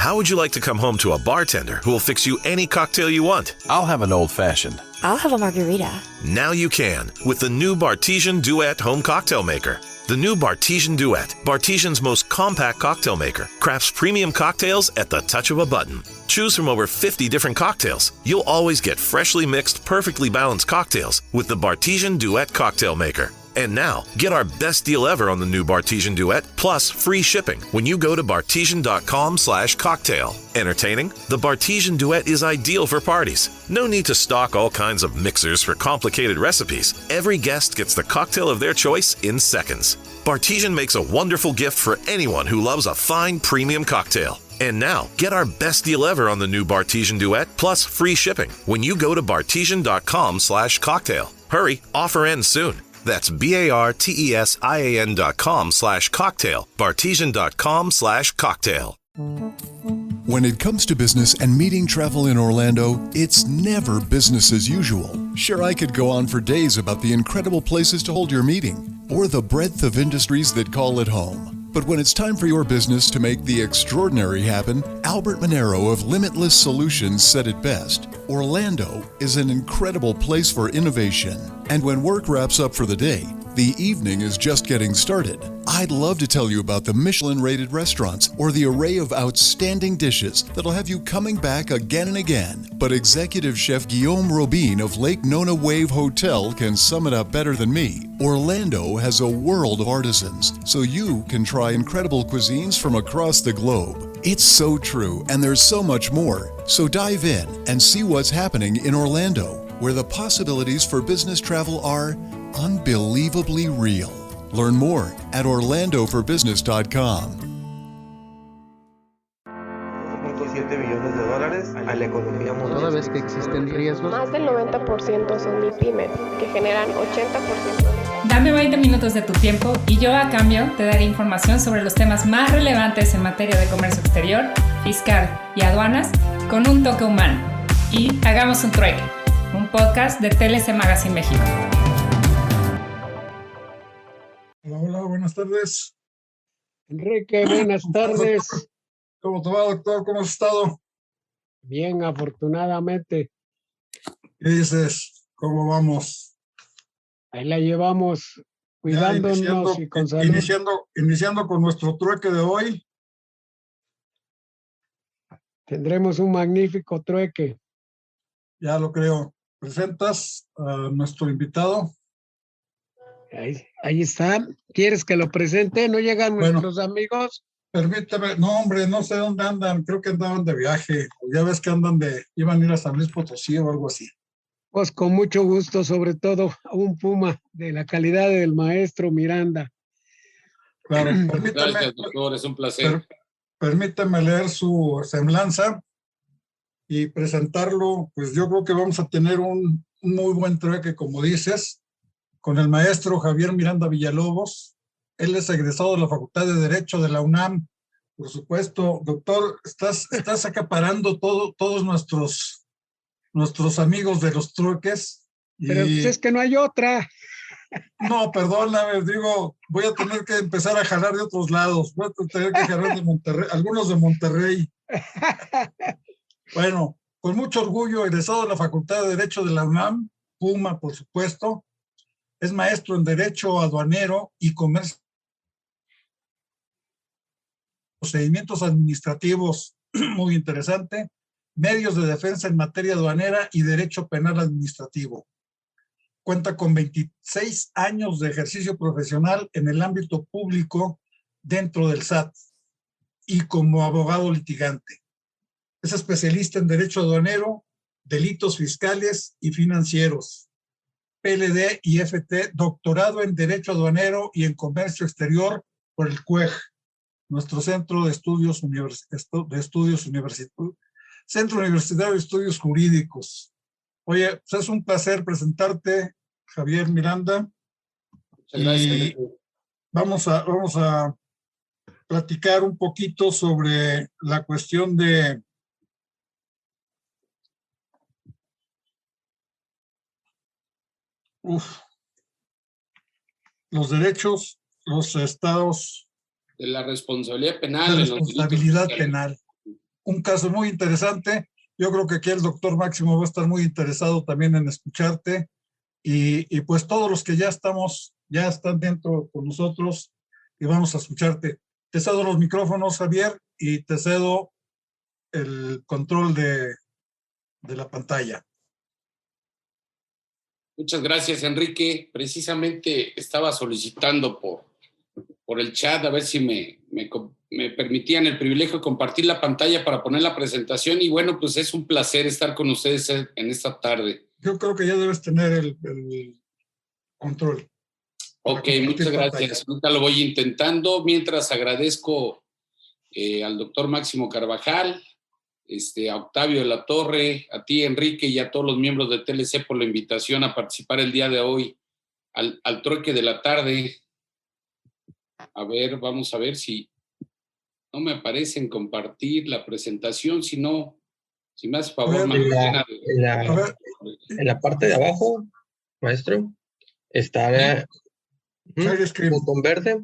How would you like to come home to a bartender who will fix you any cocktail you want? I'll have an old-fashioned. I'll have a margarita. Now you can with the new Bartesian Duet Home Cocktail Maker. The new Bartesian Duet, Bartesian's most compact cocktail maker, crafts premium cocktails at the touch of a button. Choose from over 50 different cocktails. You'll always get freshly mixed, perfectly balanced cocktails with the Bartesian Duet Cocktail Maker. And now, get our best deal ever on the new Bartesian Duet, plus free shipping when you go to bartesian.com/cocktail. Entertaining? The Bartesian Duet is ideal for parties. No need to stock all kinds of mixers for complicated recipes. Every guest gets the cocktail of their choice in seconds. Bartesian makes a wonderful gift for anyone who loves a fine premium cocktail. And now, get our best deal ever on the new Bartesian Duet, plus free shipping when you go to bartesian.com/cocktail. Hurry, offer ends soon. That's BARTESIAN.com/cocktail, bartesian.com/cocktail. When it comes to business and meeting travel in Orlando, it's never business as usual. Sure, I could go on for days about the incredible places to hold your meeting or the breadth of industries that call it home. But when it's time for your business to make the extraordinary happen, Albert Monero of Limitless Solutions said it best. Orlando is an incredible place for innovation. And when work wraps up for the day, the evening is just getting started. I'd love to tell you about the Michelin-rated restaurants or the array of outstanding dishes that'll have you coming back again and again. But Executive Chef Guillaume Robin of Lake Nona Wave Hotel can sum it up better than me. Orlando has a world of artisans, so you can try incredible cuisines from across the globe. It's so true, and there's so much more. So dive in and see what's happening in Orlando, where the possibilities for business travel are unbelievably real. Learn more at orlandoforbusiness.com. $1.7 billones a la economía mundial. Toda vez que existen riesgos. Más del 90% son MIPYMES, que generan 80% de... Dame 20 minutos de tu tiempo y yo a cambio te daré información sobre los temas más relevantes en materia de comercio exterior, fiscal y aduanas con un toque humano. Y hagamos un trueque, un podcast de TLC Magazine México. Hola, hola, buenas tardes. Enrique, buenas tardes. ¿Cómo te va, doctor? ¿Cómo has estado? Bien, afortunadamente. ¿Qué dices? ¿Cómo vamos? Ahí la llevamos, cuidándonos y con salud. Iniciando con nuestro trueque de hoy. Tendremos un magnífico trueque. Ya lo creo. ¿Presentas a nuestro invitado? Ahí está. ¿Quieres que lo presente? ¿No llegan nuestros amigos? Permíteme. No, hombre, no sé dónde andan. Creo que andaban de viaje. Ya ves que iban a ir a San Luis Potosí o algo así. Pues con mucho gusto, sobre todo a un Puma de la calidad del maestro Miranda. Claro, permíteme. Gracias, doctor, es un placer. Permíteme leer su semblanza y presentarlo. Pues yo creo que vamos a tener un muy buen trueque, como dices, con el maestro Javier Miranda Villalobos. Él es egresado de la Facultad de Derecho de la UNAM. Por supuesto, doctor, estás acaparando todos nuestros amigos de los trueques. Pero pues es que no hay otra. No, perdóname, voy a tener que empezar a jalar de otros lados. Voy a tener que jalar de Monterrey, algunos de Monterrey. Bueno, con mucho orgullo, egresado de la Facultad de Derecho de la UNAM, Puma, por supuesto. Es maestro en Derecho Aduanero y Comercio. Procedimientos administrativos, muy interesante. Medios de defensa en materia aduanera y Derecho Penal Administrativo. Cuenta con 26 años de ejercicio profesional en el ámbito público dentro del SAT y como abogado litigante. Es especialista en Derecho Aduanero, Delitos Fiscales y Financieros. PLD y FT, doctorado en Derecho Aduanero y en Comercio Exterior por el CUEG, nuestro Centro de Estudios Centro Universitario de Estudios Jurídicos. Oye, pues es un placer presentarte, Javier Miranda. Muchas gracias. Vamos a platicar un poquito sobre la cuestión de los derechos, los estados de la responsabilidad penal. La responsabilidad penal. un caso muy interesante. Yo creo que aquí el doctor Máximo va a estar muy interesado también en escucharte y pues todos los que ya están dentro con nosotros y vamos a escucharte. Te cedo los micrófonos, Javier, y te cedo el control de la pantalla. Muchas gracias, Enrique. Precisamente estaba solicitando por el chat a ver si me permitían el privilegio de compartir la pantalla para poner la presentación. Y bueno, pues es un placer estar con ustedes en esta tarde. Yo creo que ya debes tener el control. Ok, muchas gracias. Ahorita lo voy intentando. Mientras agradezco al doctor Máximo Carvajal, a Octavio de la Torre, a ti, Enrique, y a todos los miembros de TLC por la invitación a participar el día de hoy al trueque de la tarde. A ver, vamos a ver si no me aparece en compartir la presentación, si no, si me hace favor. En la parte de abajo, maestro, está un botón verde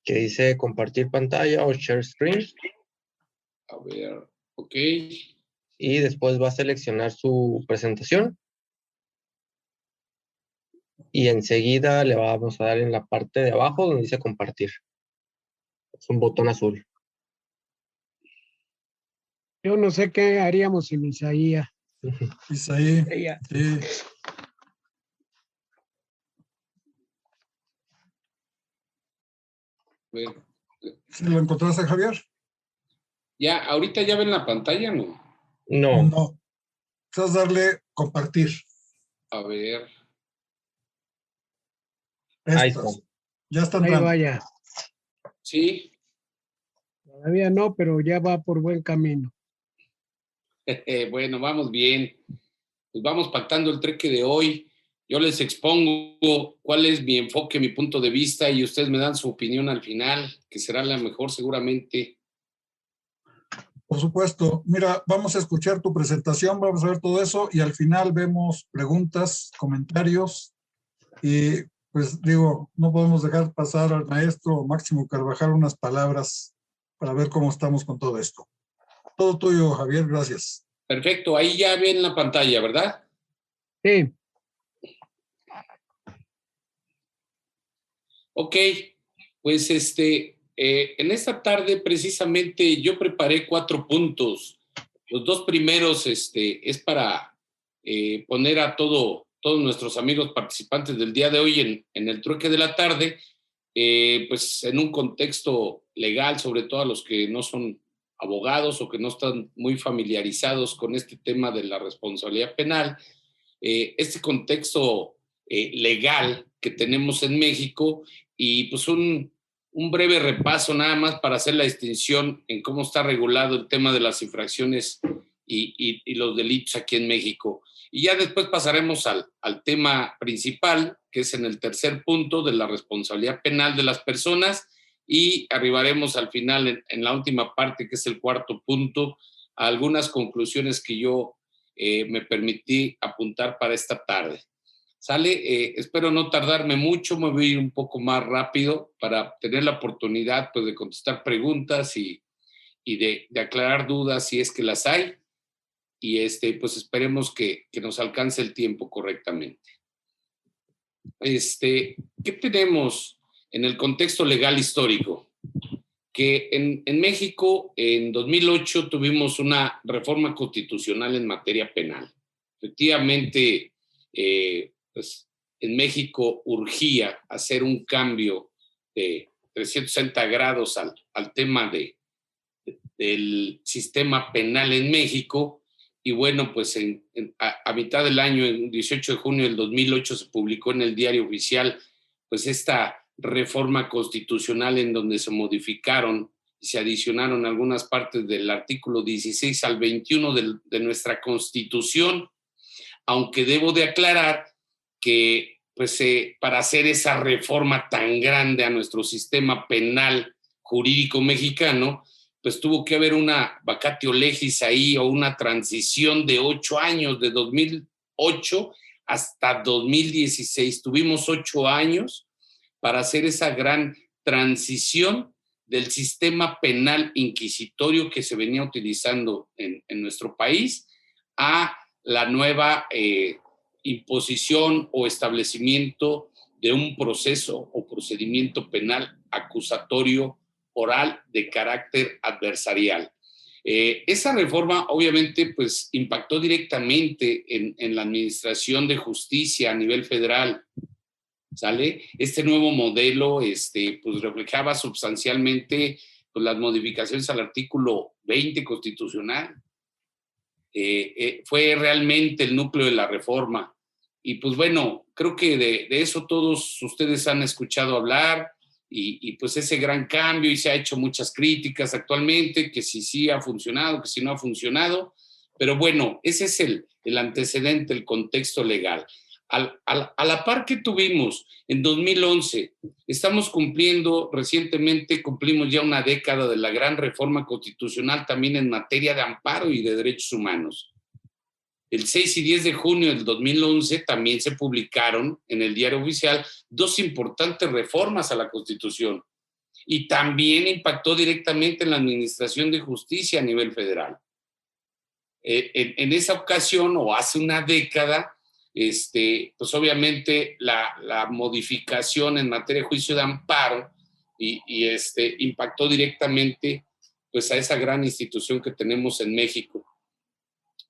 que dice compartir pantalla o share screen. A ver, ok. Y después va a seleccionar su presentación. Y enseguida le vamos a dar en la parte de abajo donde dice compartir. Es un botón azul. Yo no sé qué haríamos sin Isaías. Isaí, sí. Bueno. ¿Sí lo encontraste, Javier? Ya, ahorita ya ven la pantalla, ¿no? No. No. Vas a darle compartir. A ver. Ahí está. Ya está Ahí entrando. vaya. Sí. Todavía no, pero ya va por buen camino. Bueno, vamos bien. Pues vamos pactando el trueque de hoy. Yo les expongo cuál es mi enfoque, mi punto de vista, y ustedes me dan su opinión al final, que será la mejor seguramente. Por supuesto. Mira, vamos a escuchar tu presentación, vamos a ver todo eso y al final vemos preguntas, comentarios y pues digo, no podemos dejar pasar al maestro Máximo Carvajal unas palabras para ver cómo estamos con todo esto. Todo tuyo, Javier, gracias. Perfecto, ahí ya ven la pantalla, ¿verdad? Sí. Ok, pues en esta tarde precisamente yo preparé 4 puntos. Los 2 primeros es para poner a todos nuestros amigos participantes del día de hoy en el trueque de la tarde, pues en un contexto legal, sobre todo a los que no son abogados o que no están muy familiarizados con este tema de la responsabilidad penal. Este contexto legal que tenemos en México y pues un breve repaso nada más para hacer la distinción en cómo está regulado el tema de las infracciones y los delitos aquí en México. Y ya después pasaremos al tema principal, que es en el tercer punto de la responsabilidad penal de las personas, y arribaremos al final en la última parte, que es el cuarto punto, a algunas conclusiones que yo me permití apuntar para esta tarde. ¿Sale? Espero no tardarme mucho, me voy a ir un poco más rápido para tener la oportunidad pues, de contestar preguntas y de aclarar dudas si es que las hay. Y pues esperemos que nos alcance el tiempo correctamente. ¿Qué tenemos en el contexto legal histórico? Que en México en 2008 tuvimos una reforma constitucional en materia penal. Efectivamente, pues en México urgía hacer un cambio de 360 grados al tema del sistema penal en México. Y bueno, pues a mitad del año, el 18 de junio del 2008, se publicó en el Diario Oficial pues esta reforma constitucional en donde se modificaron y se adicionaron algunas partes del artículo 16 al 21 de nuestra Constitución, aunque debo de aclarar que pues, para hacer esa reforma tan grande a nuestro sistema penal jurídico mexicano, pues tuvo que haber una vacatio legis ahí o una transición de 8 años, de 2008 hasta 2016. Tuvimos 8 años para hacer esa gran transición del sistema penal inquisitorio que se venía utilizando en nuestro país a la nueva imposición o establecimiento de un proceso o procedimiento penal acusatorio oral de carácter adversarial. Esa reforma obviamente pues impactó directamente en la administración de justicia a nivel federal, ¿sale? Este nuevo modelo pues reflejaba sustancialmente pues, las modificaciones al artículo 20 constitucional. Fue realmente el núcleo de la reforma. Y pues bueno, creo que de eso todos ustedes han escuchado hablar y pues ese gran cambio, y se ha hecho muchas críticas actualmente, que si sí ha funcionado, que si no ha funcionado, pero bueno, ese es el antecedente, el contexto legal. A la par que tuvimos en 2011, estamos recientemente cumplimos ya una década de la gran reforma constitucional también en materia de amparo y de derechos humanos. El 6 y 10 de junio del 2011 también se publicaron en el Diario Oficial 2 importantes reformas a la Constitución y también impactó directamente en la administración de justicia a nivel federal. En esa ocasión, o hace una década, pues obviamente la modificación en materia de juicio de amparo impactó directamente pues a esa gran institución que tenemos en México,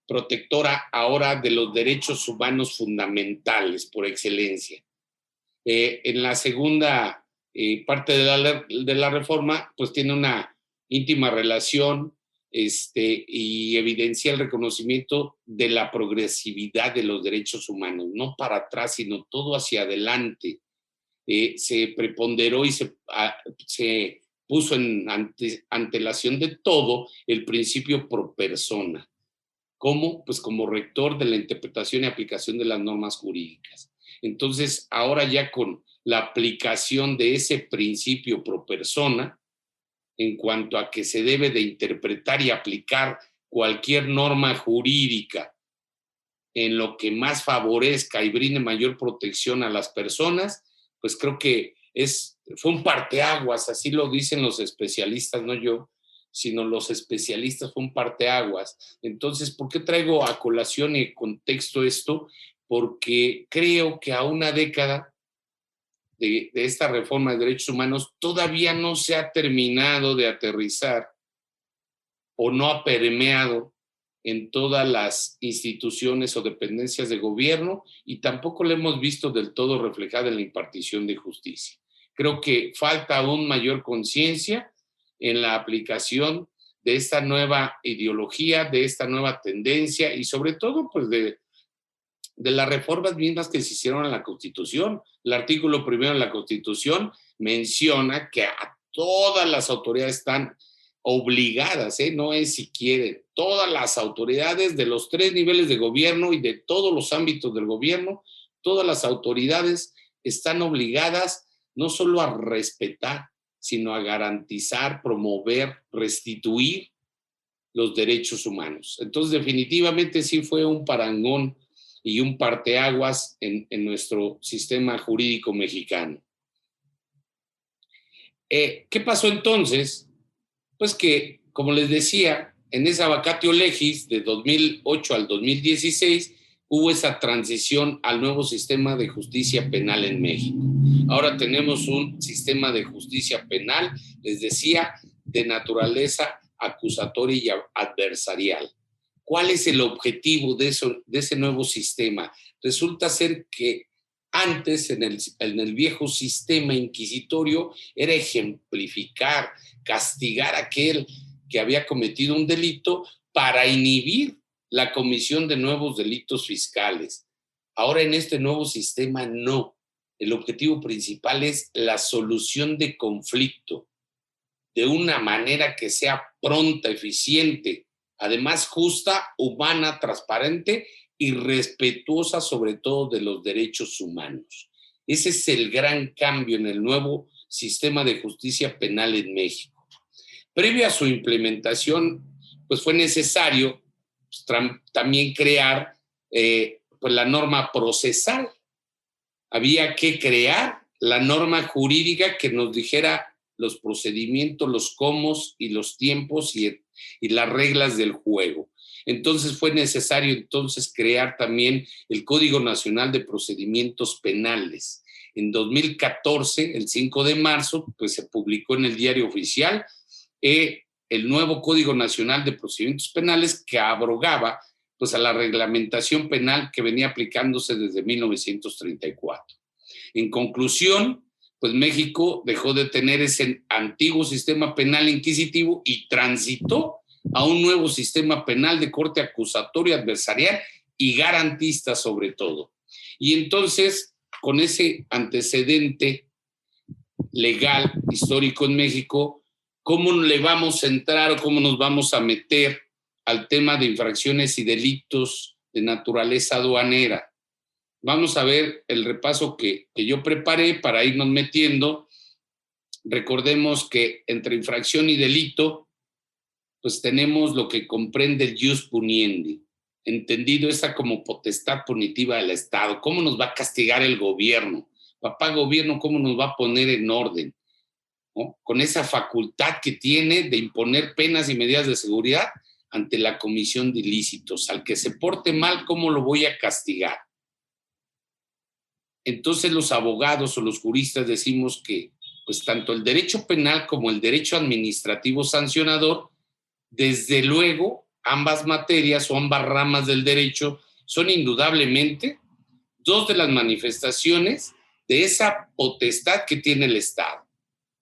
protectora ahora de los derechos humanos fundamentales por excelencia. En la segunda parte de la reforma, pues tiene una íntima relación y evidencia el reconocimiento de la progresividad de los derechos humanos, no para atrás, sino todo hacia adelante. Se preponderó y se puso en antelación de todo el principio pro persona. ¿Cómo? Pues como rector de la interpretación y aplicación de las normas jurídicas. Entonces, ahora ya con la aplicación de ese principio pro persona, en cuanto a que se debe de interpretar y aplicar cualquier norma jurídica en lo que más favorezca y brinde mayor protección a las personas, pues creo que fue un parteaguas, así lo dicen los especialistas, no yo, sino los especialistas, fue un parteaguas. Entonces, ¿por qué traigo a colación y contexto esto? Porque creo que a una década de esta reforma de derechos humanos todavía no se ha terminado de aterrizar o no ha permeado en todas las instituciones o dependencias de gobierno y tampoco lo hemos visto del todo reflejada en la impartición de justicia. Creo que falta aún mayor conciencia en la aplicación de esta nueva ideología, de esta nueva tendencia y sobre todo pues de las reformas mismas que se hicieron a la Constitución. El artículo 1 de la Constitución menciona que a todas las autoridades están obligadas, no es si quieren, todas las autoridades de los 3 niveles de gobierno y de todos los ámbitos del gobierno, todas las autoridades están obligadas no solo a respetar, sino a garantizar, promover, restituir los derechos humanos. Entonces, definitivamente sí fue un parangón y un parteaguas en nuestro sistema jurídico mexicano. ¿Qué pasó entonces? Pues que, como les decía, en esa vacatio legis de 2008 al 2016 hubo esa transición al nuevo sistema de justicia penal en México. Ahora tenemos un sistema de justicia penal, les decía, de naturaleza acusatoria y adversarial. ¿Cuál es el objetivo de ese nuevo sistema? Resulta ser que antes, en el viejo sistema inquisitorio, era ejemplificar, castigar a aquel que había cometido un delito para inhibir la comisión de nuevos delitos fiscales. Ahora en este nuevo sistema no. El objetivo principal es la solución de conflicto de una manera que sea pronta, eficiente, además justa, humana, transparente y respetuosa sobre todo de los derechos humanos. Ese es el gran cambio en el nuevo sistema de justicia penal en México. Previo a su implementación, pues fue necesario también crear pues la norma procesal. Había que crear la norma jurídica que nos dijera los procedimientos, los cómo y los tiempos y las reglas del juego. Entonces fue necesario entonces crear también el Código Nacional de Procedimientos Penales. En 2014, el 5 de marzo, pues se publicó en el Diario Oficial el nuevo Código Nacional de Procedimientos Penales que abrogaba pues a la reglamentación penal que venía aplicándose desde 1934. En conclusión, pues México dejó de tener ese antiguo sistema penal inquisitivo y transitó a un nuevo sistema penal de corte acusatorio, adversarial y garantista sobre todo. Y entonces, con ese antecedente legal, histórico en México, ¿cómo le vamos a entrar o cómo nos vamos a meter al tema de infracciones y delitos de naturaleza aduanera? Vamos a ver el repaso que yo preparé para irnos metiendo. Recordemos que entre infracción y delito, pues tenemos lo que comprende el ius puniendi, entendido esa como potestad punitiva del Estado. ¿Cómo nos va a castigar el gobierno? Papá gobierno, ¿cómo nos va a poner en orden? ¿No? Con esa facultad que tiene de imponer penas y medidas de seguridad ante la comisión de ilícitos. Al que se porte mal, ¿cómo lo voy a castigar? Entonces los abogados o los juristas decimos que pues tanto el derecho penal como el derecho administrativo sancionador, desde luego, ambas materias o ambas ramas del derecho son indudablemente dos de las manifestaciones de esa potestad que tiene el Estado.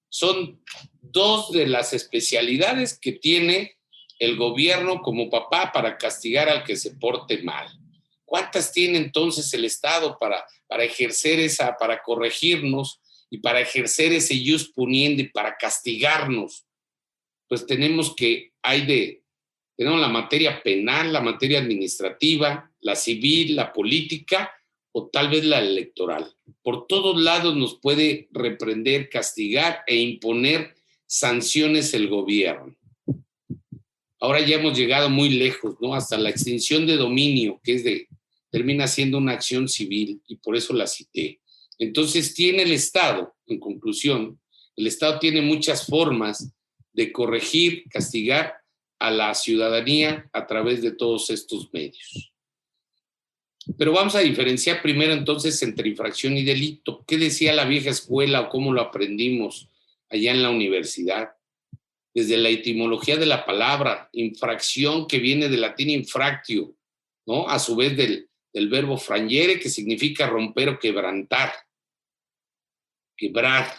Son dos de las especialidades que tiene el gobierno como papá para castigar al que se porte mal. ¿Cuántas tiene entonces el Estado para ejercer esa, para corregirnos y para ejercer ese ius puniendi, para castigarnos? Pues tenemos la materia penal, la materia administrativa, la civil, la política o tal vez la electoral. Por todos lados nos puede reprender, castigar e imponer sanciones el gobierno. Ahora ya hemos llegado muy lejos, ¿no? Hasta la extinción de dominio, que termina siendo una acción civil, y por eso la cité. Entonces tiene el Estado, en conclusión, el Estado tiene muchas formas de corregir, castigar a la ciudadanía a través de todos estos medios. Pero vamos a diferenciar primero entonces entre infracción y delito. ¿Qué decía la vieja escuela o cómo lo aprendimos allá en la universidad? Desde la etimología de la palabra, infracción, que viene del latín infractio, ¿no? A su vez del verbo frangere, que significa romper o quebrantar, quebrar,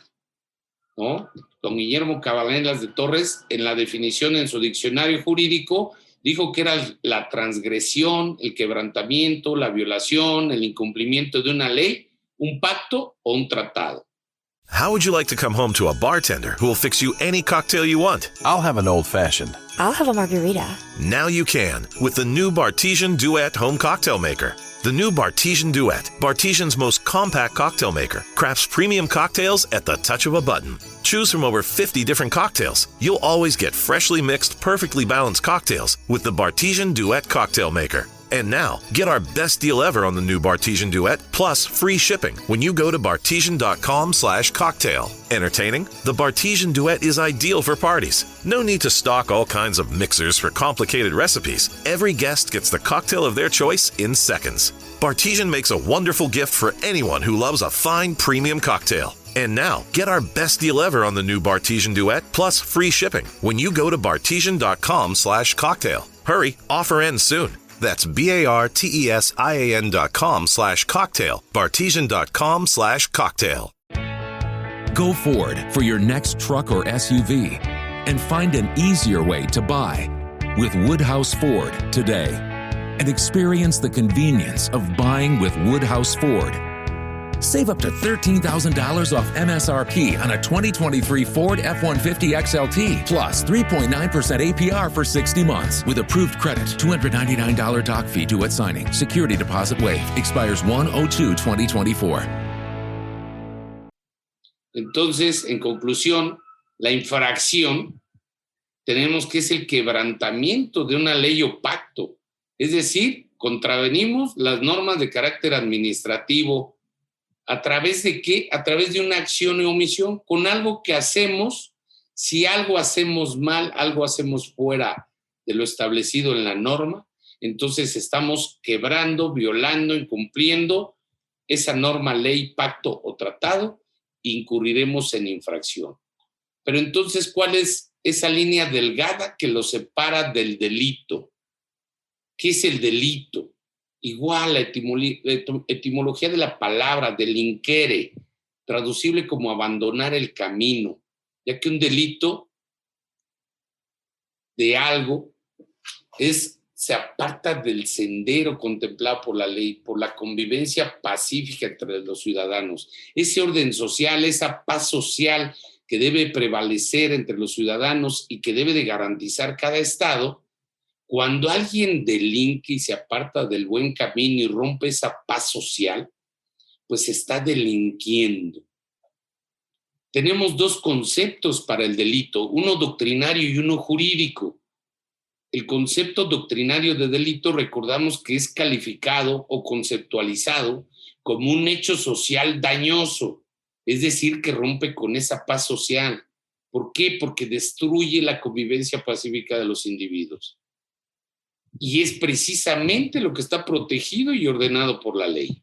¿no? Don Guillermo Cabanelas de Torres, en la definición en su diccionario jurídico, dijo que era la transgresión, el quebrantamiento, la violación, el incumplimiento de una ley, un pacto o un tratado. How would you like to come home to a bartender who will fix you any cocktail you want? I'll have an old-fashioned. I'll have a margarita. Now you can with the new Bartesian Duet Home Cocktail Maker. The new Bartesian Duet, Bartesian's most compact cocktail maker, crafts premium cocktails at the touch of a button. Choose from over 50 different cocktails. You'll always get freshly mixed, perfectly balanced cocktails with the Bartesian Duet Cocktail Maker. And now, get our best deal ever on the new Bartesian Duet, plus free shipping when you go to bartesian.com/cocktail. Entertaining? The Bartesian Duet is ideal for parties. No need to stock all kinds of mixers for complicated recipes. Every guest gets the cocktail of their choice in seconds. Bartesian makes a wonderful gift for anyone who loves a fine premium cocktail. And now, get our best deal ever on the new Bartesian Duet, plus free shipping when you go to bartesian.com/cocktail. Hurry, offer ends soon. That's BARTESIAN.com/cocktail. Bartesian.com/cocktail. Go Ford for your next truck or SUV and find an easier way to buy with Woodhouse Ford today and experience the convenience of buying with Woodhouse Ford. Save up to $13,000 off MSRP on a 2023 Ford F-150 XLT, plus 3.9% APR for 60 months with approved credit. $299 doc fee due at signing. Security deposit waived. Expires 1/02/2024. Entonces, en conclusión, la infracción tenemos que es el quebrantamiento de una ley o pacto. Es decir, contravenimos las normas de carácter administrativo ¿A través de qué? A través de una acción o omisión, con algo que hacemos. Si algo hacemos mal, algo hacemos fuera de lo establecido en la norma, entonces estamos quebrando, violando, incumpliendo esa norma, ley, pacto o tratado, incurriremos en infracción. Pero entonces, ¿cuál es esa línea delgada que lo separa del delito? ¿Qué es el delito? Igual la etimología de la palabra, delinquere, traducible como abandonar el camino, ya que un delito de algo se aparta del sendero contemplado por la ley, por la convivencia pacífica entre los ciudadanos. Ese orden social, esa paz social que debe prevalecer entre los ciudadanos y que debe de garantizar cada Estado, cuando alguien delinque y se aparta del buen camino y rompe esa paz social, pues está delinquiendo. Tenemos dos conceptos para el delito, uno doctrinario y uno jurídico. El concepto doctrinario de delito, recordamos que es calificado o conceptualizado como un hecho social dañoso, es decir, que rompe con esa paz social. ¿Por qué? Porque destruye la convivencia pacífica de los individuos. Y es precisamente lo que está protegido y ordenado por la ley.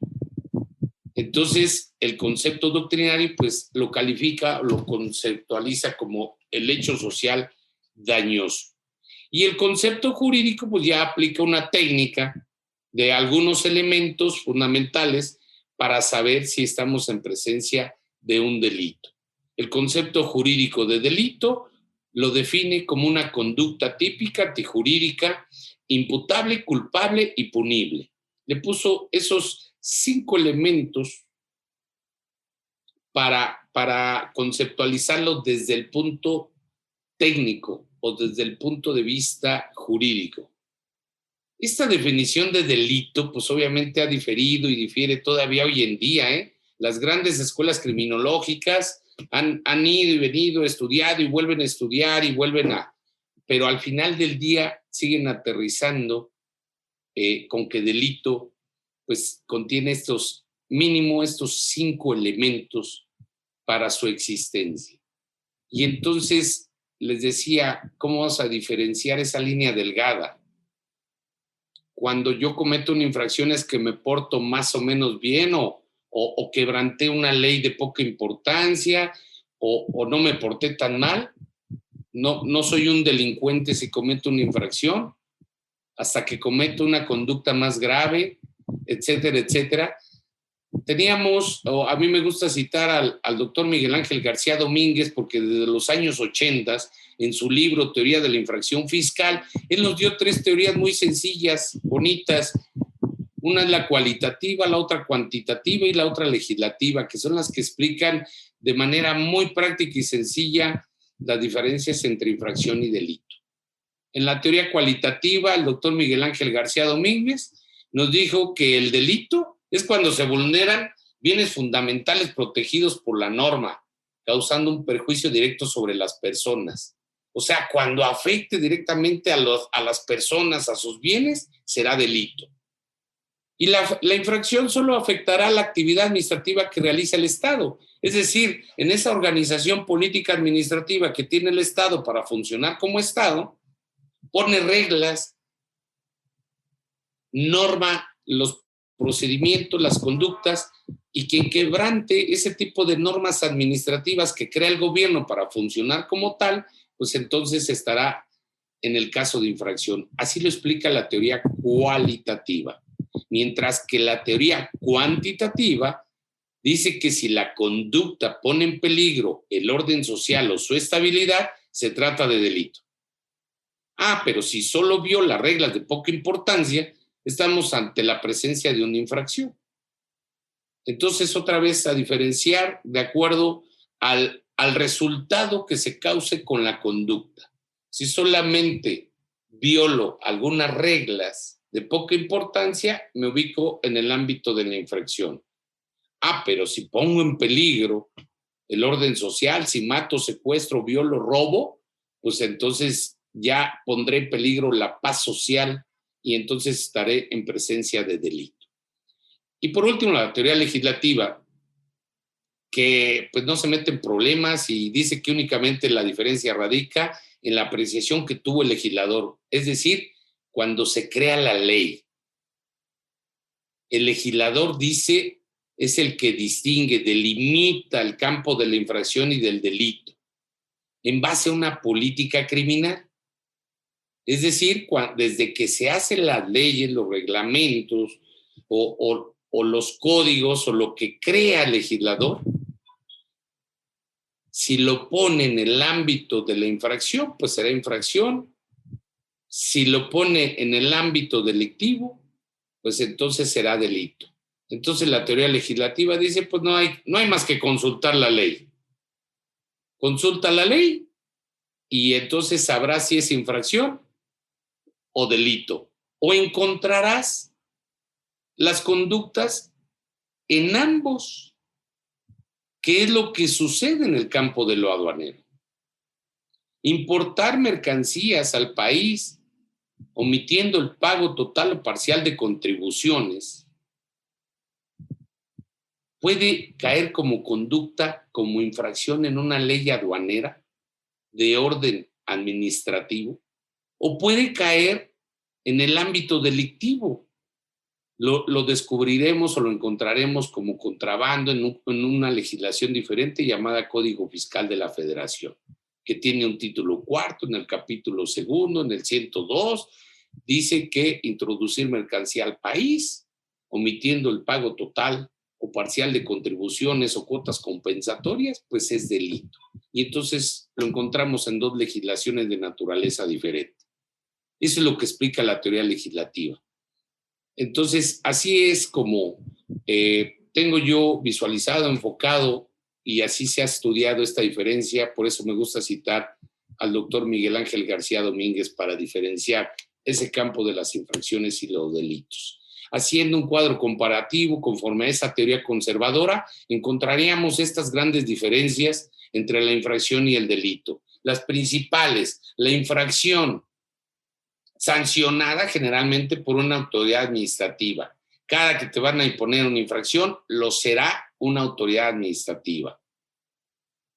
Entonces, el concepto doctrinario, pues, lo califica, lo conceptualiza como el hecho social dañoso. Y el concepto jurídico, pues, ya aplica una técnica de algunos elementos fundamentales para saber si estamos en presencia de un delito. El concepto jurídico de delito lo define como una conducta típica, antijurídica, imputable, culpable y punible. Le puso esos 5 elementos para conceptualizarlo desde el punto técnico o desde el punto de vista jurídico. Esta definición de delito, pues obviamente ha diferido y difiere todavía hoy en día, Las grandes escuelas criminológicas han ido y venido, estudiado y vuelven a estudiar y vuelven a... Pero al final del día siguen aterrizando con que delito pues contiene estos 5 elementos para su existencia. Y entonces les decía, ¿cómo vas a diferenciar esa línea delgada? Cuando yo cometo una infracción es que me porto más o menos bien o quebranté una ley de poca importancia o no me porté tan mal. No soy un delincuente si cometo una infracción, hasta que cometo una conducta más grave, etcétera, etcétera. A mí me gusta citar al doctor Miguel Ángel García Domínguez, porque desde los años 80, en su libro Teoría de la Infracción Fiscal, él nos dio 3 teorías muy sencillas, bonitas. Una es la cualitativa, la otra cuantitativa y la otra legislativa, que son las que explican de manera muy práctica y sencilla las diferencias entre infracción y delito. En la teoría cualitativa, el doctor Miguel Ángel García Domínguez nos dijo que el delito es cuando se vulneran bienes fundamentales protegidos por la norma, causando un perjuicio directo sobre las personas. O sea, cuando afecte directamente a las personas, a sus bienes, será delito. Y la infracción solo afectará la actividad administrativa que realiza el Estado. Es decir, en esa organización política administrativa que tiene el Estado para funcionar como Estado, pone reglas, norma los procedimientos, las conductas, y quien quebrante ese tipo de normas administrativas que crea el gobierno para funcionar como tal, pues entonces estará en el caso de infracción. Así lo explica la teoría cualitativa. Mientras que la teoría cuantitativa dice que si la conducta pone en peligro el orden social o su estabilidad, se trata de delito. Pero si solo viola reglas de poca importancia, estamos ante la presencia de una infracción. Entonces, otra vez a diferenciar de acuerdo al resultado que se cause con la conducta. Si solamente violo algunas reglas de poca importancia, me ubico en el ámbito de la infracción. Pero si pongo en peligro el orden social, si mato, secuestro, violo, robo, pues entonces ya pondré en peligro la paz social y entonces estaré en presencia de delito. Y por último, la teoría legislativa que pues no se mete en problemas y dice que únicamente la diferencia radica en la apreciación que tuvo el legislador, es decir, cuando se crea la ley. El legislador dice, es el que distingue, delimita el campo de la infracción y del delito en base a una política criminal. Es decir, desde que se hacen las leyes, los reglamentos o los códigos o lo que crea el legislador, si lo pone en el ámbito de la infracción, pues será infracción. Si lo pone en el ámbito delictivo, pues entonces será delito. Entonces la teoría legislativa dice, pues no hay más que consultar la ley. Consulta la ley y entonces sabrás si es infracción o delito. O encontrarás las conductas en ambos. ¿Qué es lo que sucede en el campo de lo aduanero? Importar mercancías al país omitiendo el pago total o parcial de contribuciones puede caer como conducta, como infracción en una ley aduanera de orden administrativo, o puede caer en el ámbito delictivo. Lo descubriremos o lo encontraremos como contrabando en una legislación diferente llamada Código Fiscal de la Federación, que tiene un título cuarto en el capítulo segundo, en el 102, dice que introducir mercancía al país, omitiendo el pago total o parcial de contribuciones o cuotas compensatorias, pues es delito. Y entonces lo encontramos en dos legislaciones de naturaleza diferente. Eso es lo que explica la teoría legislativa. Entonces, así es como tengo yo visualizado, enfocado, y así se ha estudiado esta diferencia. Por eso me gusta citar al doctor Miguel Ángel García Domínguez para diferenciar ese campo de las infracciones y los delitos. Haciendo un cuadro comparativo conforme a esa teoría conservadora, encontraríamos estas grandes diferencias entre la infracción y el delito. Las principales, la infracción sancionada generalmente por una autoridad administrativa. Cada que te van a imponer una infracción, lo será una autoridad administrativa.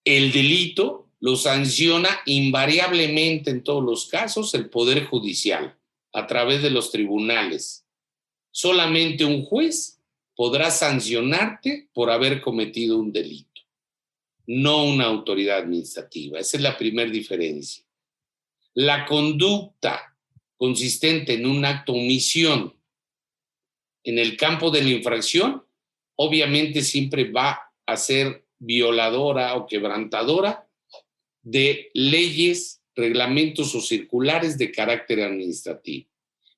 El delito lo sanciona invariablemente en todos los casos el Poder Judicial, a través de los tribunales. Solamente un juez podrá sancionarte por haber cometido un delito, no una autoridad administrativa. Esa es la primera diferencia. La conducta consistente en un acto omisión en el campo de la infracción, obviamente siempre va a ser violadora o quebrantadora de leyes, reglamentos o circulares de carácter administrativo.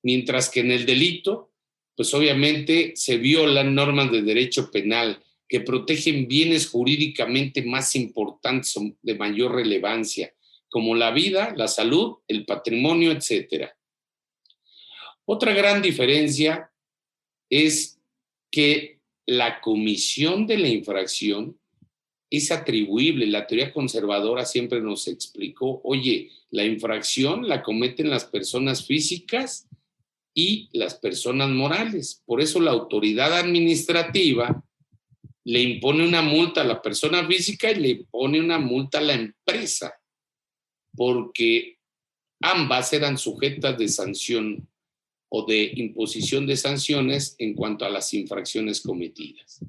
Mientras que en el delito, pues obviamente se violan normas de derecho penal que protegen bienes jurídicamente más importantes o de mayor relevancia, como la vida, la salud, el patrimonio, etcétera. Otra gran diferencia es que la comisión de la infracción es atribuible. La teoría conservadora siempre nos explicó, oye, la infracción la cometen las personas físicas y las personas morales. Por eso la autoridad administrativa le impone una multa a la persona física y le impone una multa a la empresa, porque ambas eran sujetas de sanción o de imposición de sanciones en cuanto a las infracciones cometidas.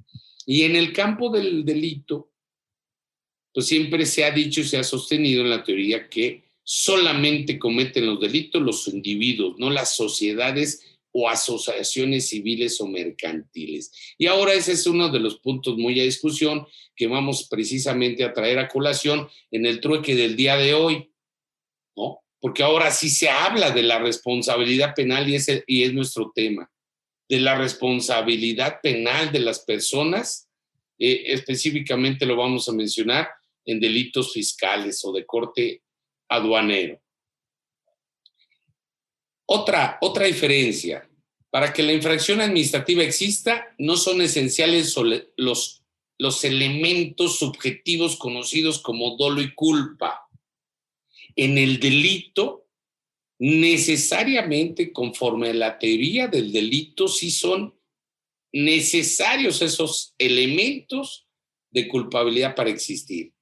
Y en el campo del delito, pues siempre se ha dicho y se ha sostenido en la teoría que solamente cometen los delitos los individuos, no las sociedades o asociaciones civiles o mercantiles. Y ahora ese es uno de los puntos muy a discusión que vamos precisamente a traer a colación en el trueque del día de hoy, ¿no? Porque ahora sí se habla de la responsabilidad penal y es nuestro tema, de la responsabilidad penal de las personas, específicamente lo vamos a mencionar en delitos fiscales o de corte aduanero. Otra diferencia, para que la infracción administrativa exista, no son esenciales los elementos subjetivos conocidos como dolo y culpa. En el delito, necesariamente, conforme a la teoría del delito, sí son necesarios esos elementos de culpabilidad para existir.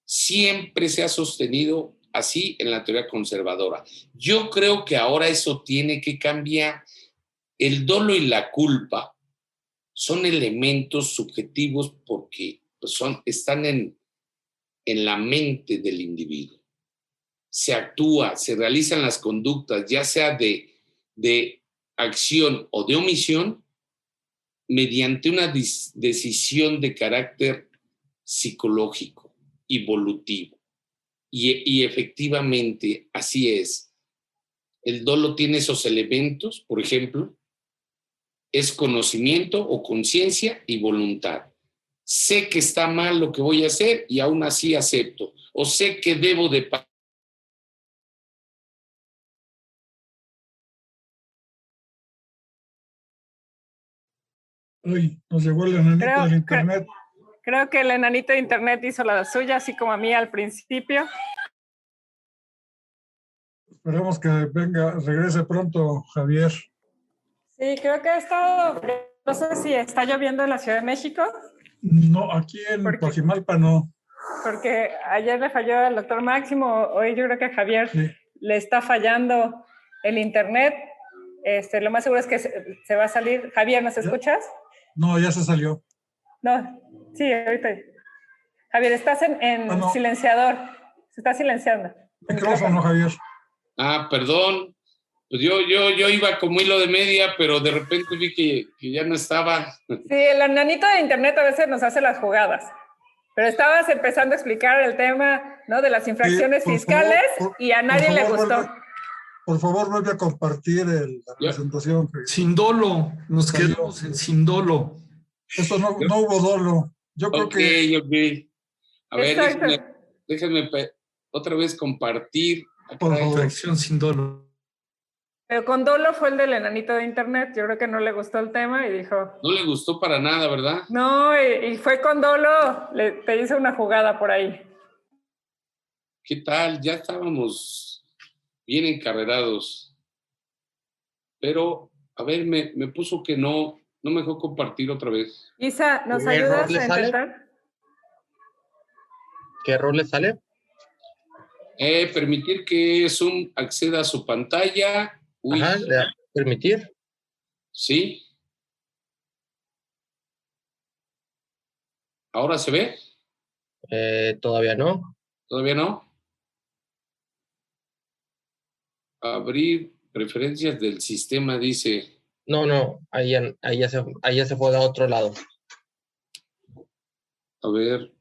Siempre se ha sostenido así en la teoría conservadora. Yo creo que ahora eso tiene que cambiar. El dolo y la culpa son elementos subjetivos porque están en la mente del individuo. Se actúa, se realizan las conductas, ya sea de acción o de omisión, mediante una decisión de carácter psicológico, evolutivo. Y efectivamente, así es. El dolo tiene esos elementos, por ejemplo, es conocimiento o conciencia y voluntad. Sé que está mal lo que voy a hacer y aún así acepto. O sé que debo de pagar. Uy, nos llegó el enanito del internet. Creo que el enanito de internet hizo la suya, así como a mí al principio. Esperemos que regrese pronto, Javier. Sí, creo que ha estado, no sé si está lloviendo en la Ciudad de México. No, aquí en Coajimalpa no. Porque ayer le falló al doctor Máximo, hoy yo creo que a Javier le está fallando el internet. Lo más seguro es que se va a salir. Javier, ¿nos escuchas? No, ya se salió. No, sí, ahorita. Javier, estás en silenciador. Se está silenciando. Micrófono, Javier. Ah, perdón. Pues yo iba como hilo de media, pero de repente vi que ya no estaba. Sí, el enanito de internet a veces nos hace las jugadas. Pero estabas empezando a explicar el tema, ¿no? De las infracciones fiscales y a nadie le gustó. Por favor, vuelve a compartir la presentación. Sin dolo, nos quedamos sin dolo. Eso no hubo dolo. Yo creo que... Ok. A ver, déjenme otra vez compartir. Por favor. Infracción sin dolo. Pero con dolo fue el del enanito de internet. Yo creo que no le gustó el tema y dijo... No le gustó para nada, ¿verdad? No, y fue con dolo. Te hizo una jugada por ahí. ¿Qué tal? Ya estábamos bien encarrerados. Pero, a ver, me puso que no me dejó compartir otra vez. Isa, ¿nos ayudas a intentar? ¿Qué error le sale? Permitir que Zoom acceda a su pantalla. Uy. Ajá, ¿le da permitir? Sí. ¿Ahora se ve? Todavía no. ¿Todavía no? Abrir preferencias del sistema, dice. No, ahí ya se fue a otro lado. A ver.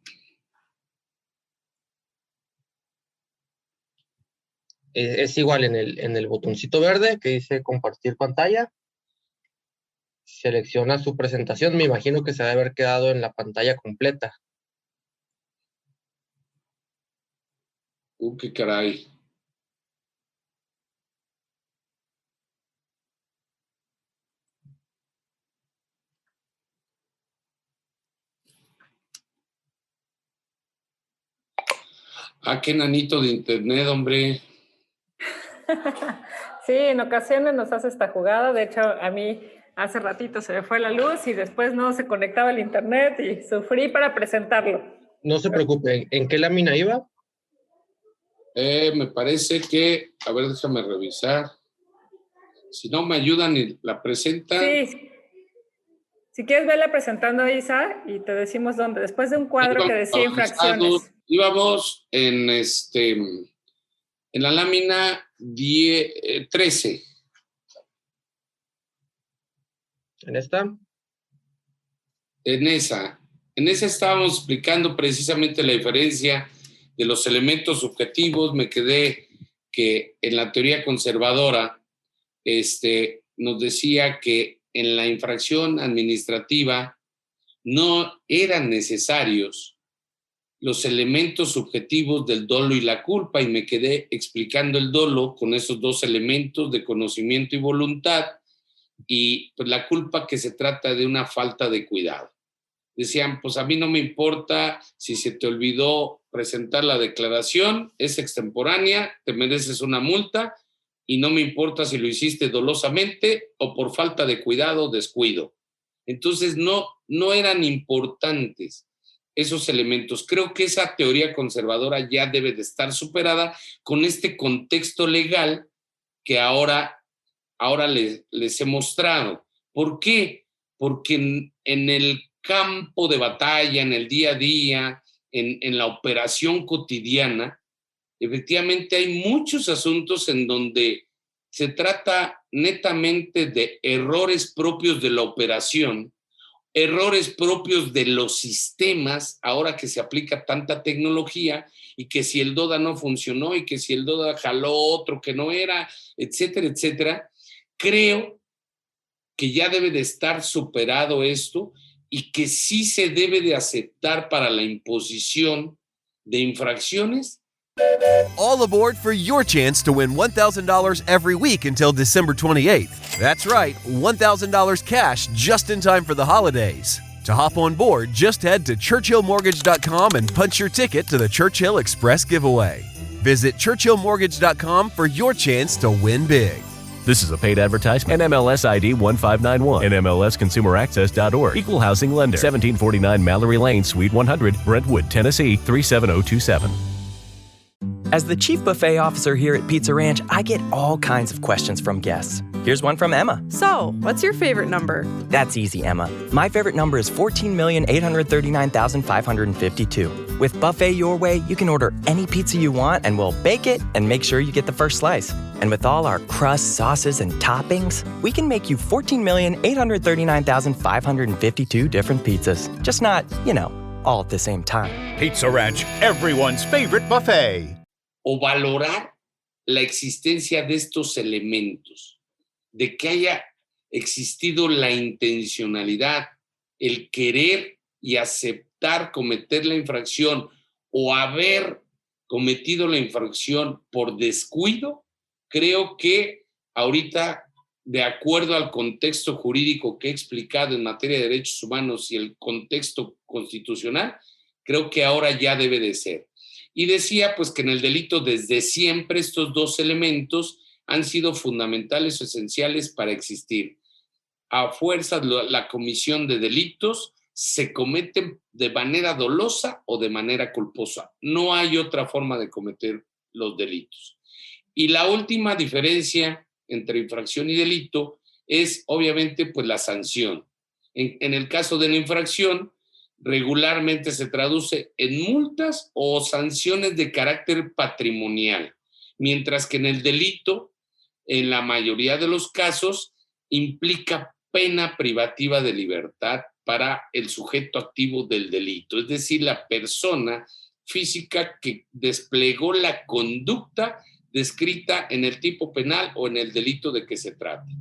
Es igual en el botoncito verde que dice compartir pantalla. Selecciona su presentación. Me imagino que se debe haber quedado en la pantalla completa. Qué caray. Qué nanito de internet, hombre. Sí, en ocasiones nos hace esta jugada. De hecho, a mí hace ratito se me fue la luz y después no se conectaba el internet y sufrí para presentarlo. No se preocupe. ¿En qué lámina iba? Me parece que... A ver, déjame revisar. Si no me ayudan y la presentan... Sí. Si quieres verla presentando, Isa, y te decimos dónde. Después de un cuadro que decía infracciones. Íbamos en la lámina 13. ¿En esta? En esa estábamos explicando precisamente la diferencia de los elementos subjetivos. Me quedé que en la teoría conservadora nos decía que en la infracción administrativa no eran necesarios los elementos subjetivos del dolo y la culpa, y me quedé explicando el dolo con esos dos elementos de conocimiento y voluntad, y pues la culpa que se trata de una falta de cuidado. Decían, pues a mí no me importa si se te olvidó presentar la declaración, es extemporánea, te mereces una multa, y no me importa si lo hiciste dolosamente o por falta de cuidado o descuido. Entonces no eran importantes. esos elementos. Creo que esa teoría conservadora ya debe de estar superada con este contexto legal que ahora les he mostrado. ¿Por qué? Porque en el campo de batalla, en el día a día, en la operación cotidiana, efectivamente hay muchos asuntos en donde se trata netamente de errores propios de la operación, errores propios de los sistemas, ahora que se aplica tanta tecnología, y que si el DODA no funcionó, y que si el DODA jaló otro que no era, etcétera, etcétera. Creo que ya debe de estar superado esto y que sí se debe de aceptar para la imposición de infracciones. All aboard for your chance to win $1,000 every week until December 28th. That's right, $1,000 cash just in time for the holidays. To hop on board, just head to churchillmortgage.com and punch your ticket to the Churchill Express giveaway. Visit churchillmortgage.com for your chance to win big. This is a paid advertisement. NMLS ID 1591. NMLSconsumeraccess.org. Equal housing lender. 1749 Mallory Lane, Suite 100, Brentwood, Tennessee 37027. As the chief buffet officer here at Pizza Ranch, I get all kinds of questions from guests. Here's one from Emma. So, what's your favorite number? That's easy, Emma. My favorite number is 14,839,552. With Buffet Your Way, you can order any pizza you want and we'll bake it and make sure you get the first slice. And with all our crusts, sauces, and toppings, we can make you 14,839,552 different pizzas. Just not, all at the same time. Pizza Ranch, everyone's favorite buffet. O valorar la existencia de estos elementos, de que haya existido la intencionalidad, el querer y aceptar cometer la infracción o haber cometido la infracción por descuido. Creo que ahorita, de acuerdo al contexto jurídico que he explicado en materia de derechos humanos y el contexto constitucional, creo que ahora ya debe de ser. Y decía pues que en el delito desde siempre estos dos elementos han sido fundamentales o esenciales para existir. A fuerza la comisión de delitos se cometen de manera dolosa o de manera culposa. No hay otra forma de cometer los delitos. Y la última diferencia entre infracción y delito es obviamente pues la sanción. En el caso de la infracción, regularmente se traduce en multas o sanciones de carácter patrimonial, mientras que en el delito, en la mayoría de los casos, implica pena privativa de libertad para el sujeto activo del delito, es decir, la persona física que desplegó la conducta descrita en el tipo penal o en el delito de que se trate.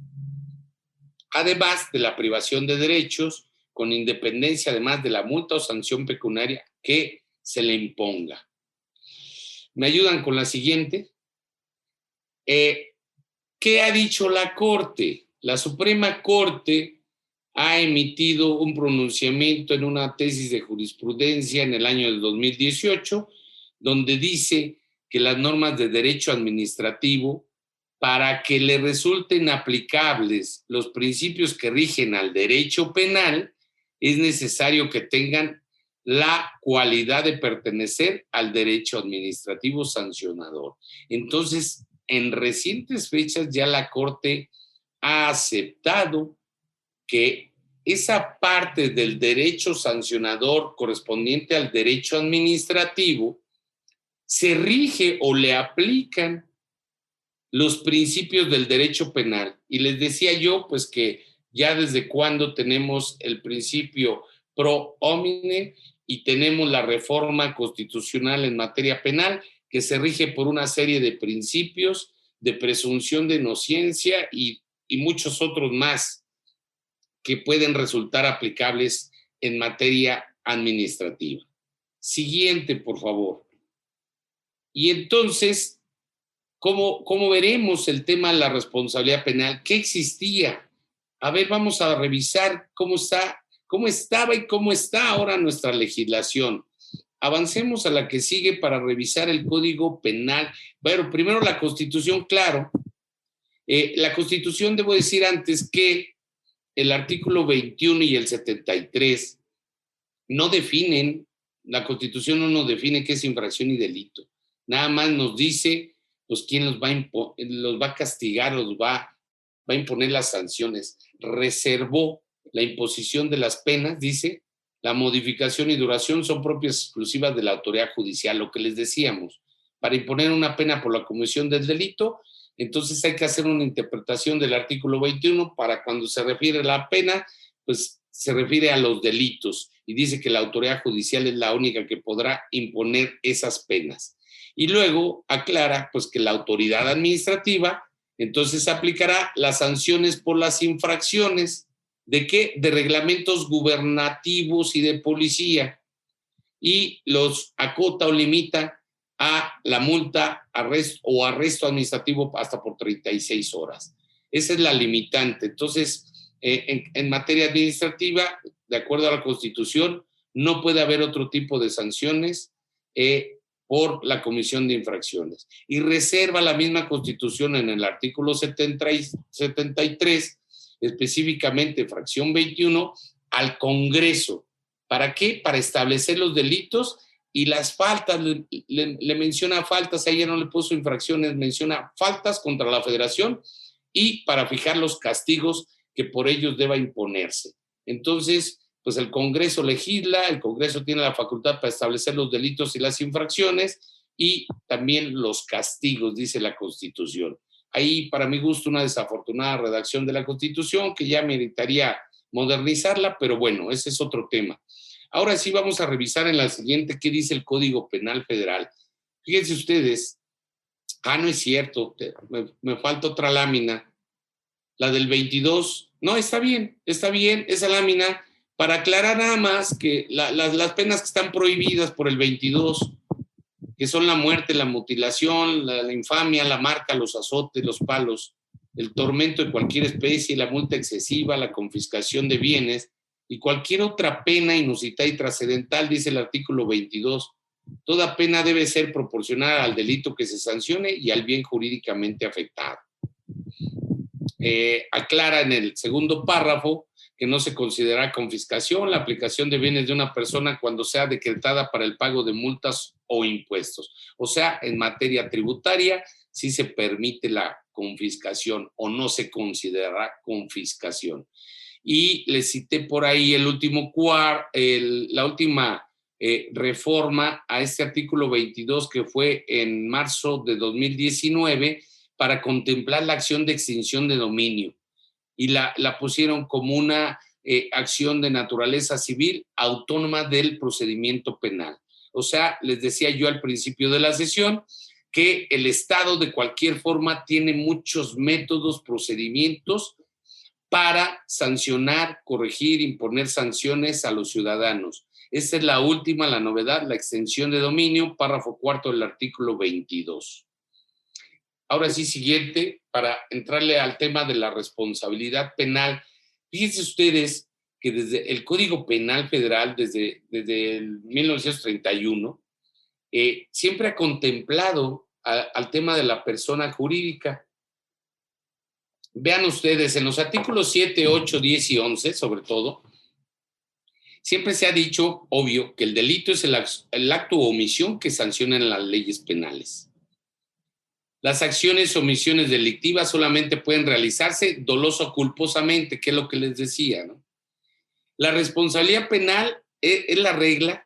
Además de la privación de derechos, con independencia además de la multa o sanción pecuniaria que se le imponga. ¿Me ayudan con la siguiente? ¿Qué ha dicho la Corte? La Suprema Corte ha emitido un pronunciamiento en una tesis de jurisprudencia en el año del 2018, donde dice que las normas de derecho administrativo, para que le resulten aplicables los principios que rigen al derecho penal, es necesario que tengan la cualidad de pertenecer al derecho administrativo sancionador. Entonces, en recientes fechas ya la Corte ha aceptado que esa parte del derecho sancionador correspondiente al derecho administrativo se rige o le aplican los principios del derecho penal. Y les decía yo, pues que ya desde cuando tenemos el principio pro homine y tenemos la reforma constitucional en materia penal que se rige por una serie de principios de presunción de inocencia y muchos otros más que pueden resultar aplicables en materia administrativa. Siguiente, por favor. Y entonces, ¿cómo veremos el tema de la responsabilidad penal? ¿Qué existía? A ver, vamos a revisar cómo estaba y cómo está ahora nuestra legislación. Avancemos a la que sigue para revisar el Código Penal. Bueno, primero la Constitución, claro. La Constitución, debo decir antes que el artículo 21 y el 73 no definen la Constitución no nos define qué es infracción y delito. Nada más nos dice pues quién los va a castigar, va a imponer las sanciones. Reservó la imposición de las penas, dice, la modificación y duración son propias exclusivas de la autoridad judicial, lo que les decíamos. Para imponer una pena por la comisión del delito, entonces hay que hacer una interpretación del artículo 21 para cuando se refiere a la pena, pues se refiere a los delitos y dice que la autoridad judicial es la única que podrá imponer esas penas. Y luego aclara pues que la autoridad administrativa entonces aplicará las sanciones por las infracciones ¿de qué? De reglamentos gubernativos y de policía, y los acota o limita a la multa, arresto administrativo hasta por 36 horas. Esa es la limitante. Entonces, en materia administrativa, de acuerdo a la Constitución, no puede haber otro tipo de sanciones por la comisión de infracciones. Y reserva la misma Constitución en el artículo 73, específicamente fracción 21, al Congreso. ¿Para qué? Para establecer los delitos y las faltas. Le menciona faltas, ayer no le puso infracciones, menciona faltas contra la Federación y para fijar los castigos que por ellos deba imponerse. Entonces, pues el Congreso legisla, el Congreso tiene la facultad para establecer los delitos y las infracciones y también los castigos, dice la Constitución. Ahí, para mi gusto, una desafortunada redacción de la Constitución que ya meritaría modernizarla, pero bueno, ese es otro tema. Ahora sí vamos a revisar en la siguiente qué dice el Código Penal Federal. Fíjense ustedes, no es cierto, me falta otra lámina, la del 22. No, está bien, esa lámina, para aclarar nada más que las penas que están prohibidas por el 22, que son la muerte, la mutilación, la infamia, la marca, los azotes, los palos, el tormento de cualquier especie, la multa excesiva, la confiscación de bienes y cualquier otra pena inusitada y trascendental, dice el artículo 22. Toda pena debe ser proporcional al delito que se sancione y al bien jurídicamente afectado. Aclara en el segundo párrafo que no se considera confiscación la aplicación de bienes de una persona cuando sea decretada para el pago de multas o impuestos. O sea, en materia tributaria sí se permite la confiscación o no se considera confiscación. Y le cité por ahí la última reforma a este artículo 22 que fue en marzo de 2019 para contemplar la acción de extinción de dominio. Y la pusieron como una acción de naturaleza civil autónoma del procedimiento penal. O sea, les decía yo al principio de la sesión que el Estado de cualquier forma tiene muchos métodos, procedimientos para sancionar, corregir, imponer sanciones a los ciudadanos. Esta es la última, la novedad, la extensión de dominio, párrafo 4 del artículo 22. Ahora sí, siguiente, para entrarle al tema de la responsabilidad penal. Fíjense ustedes que desde el Código Penal Federal, desde el 1931, siempre ha contemplado al tema de la persona jurídica. Vean ustedes, en los artículos 7, 8, 10 y 11, sobre todo, siempre se ha dicho, obvio, que el delito es el acto o omisión que sancionan las leyes penales. Las acciones o omisiones delictivas solamente pueden realizarse doloso o culposamente, que es lo que les decía, ¿no? La responsabilidad penal es la regla,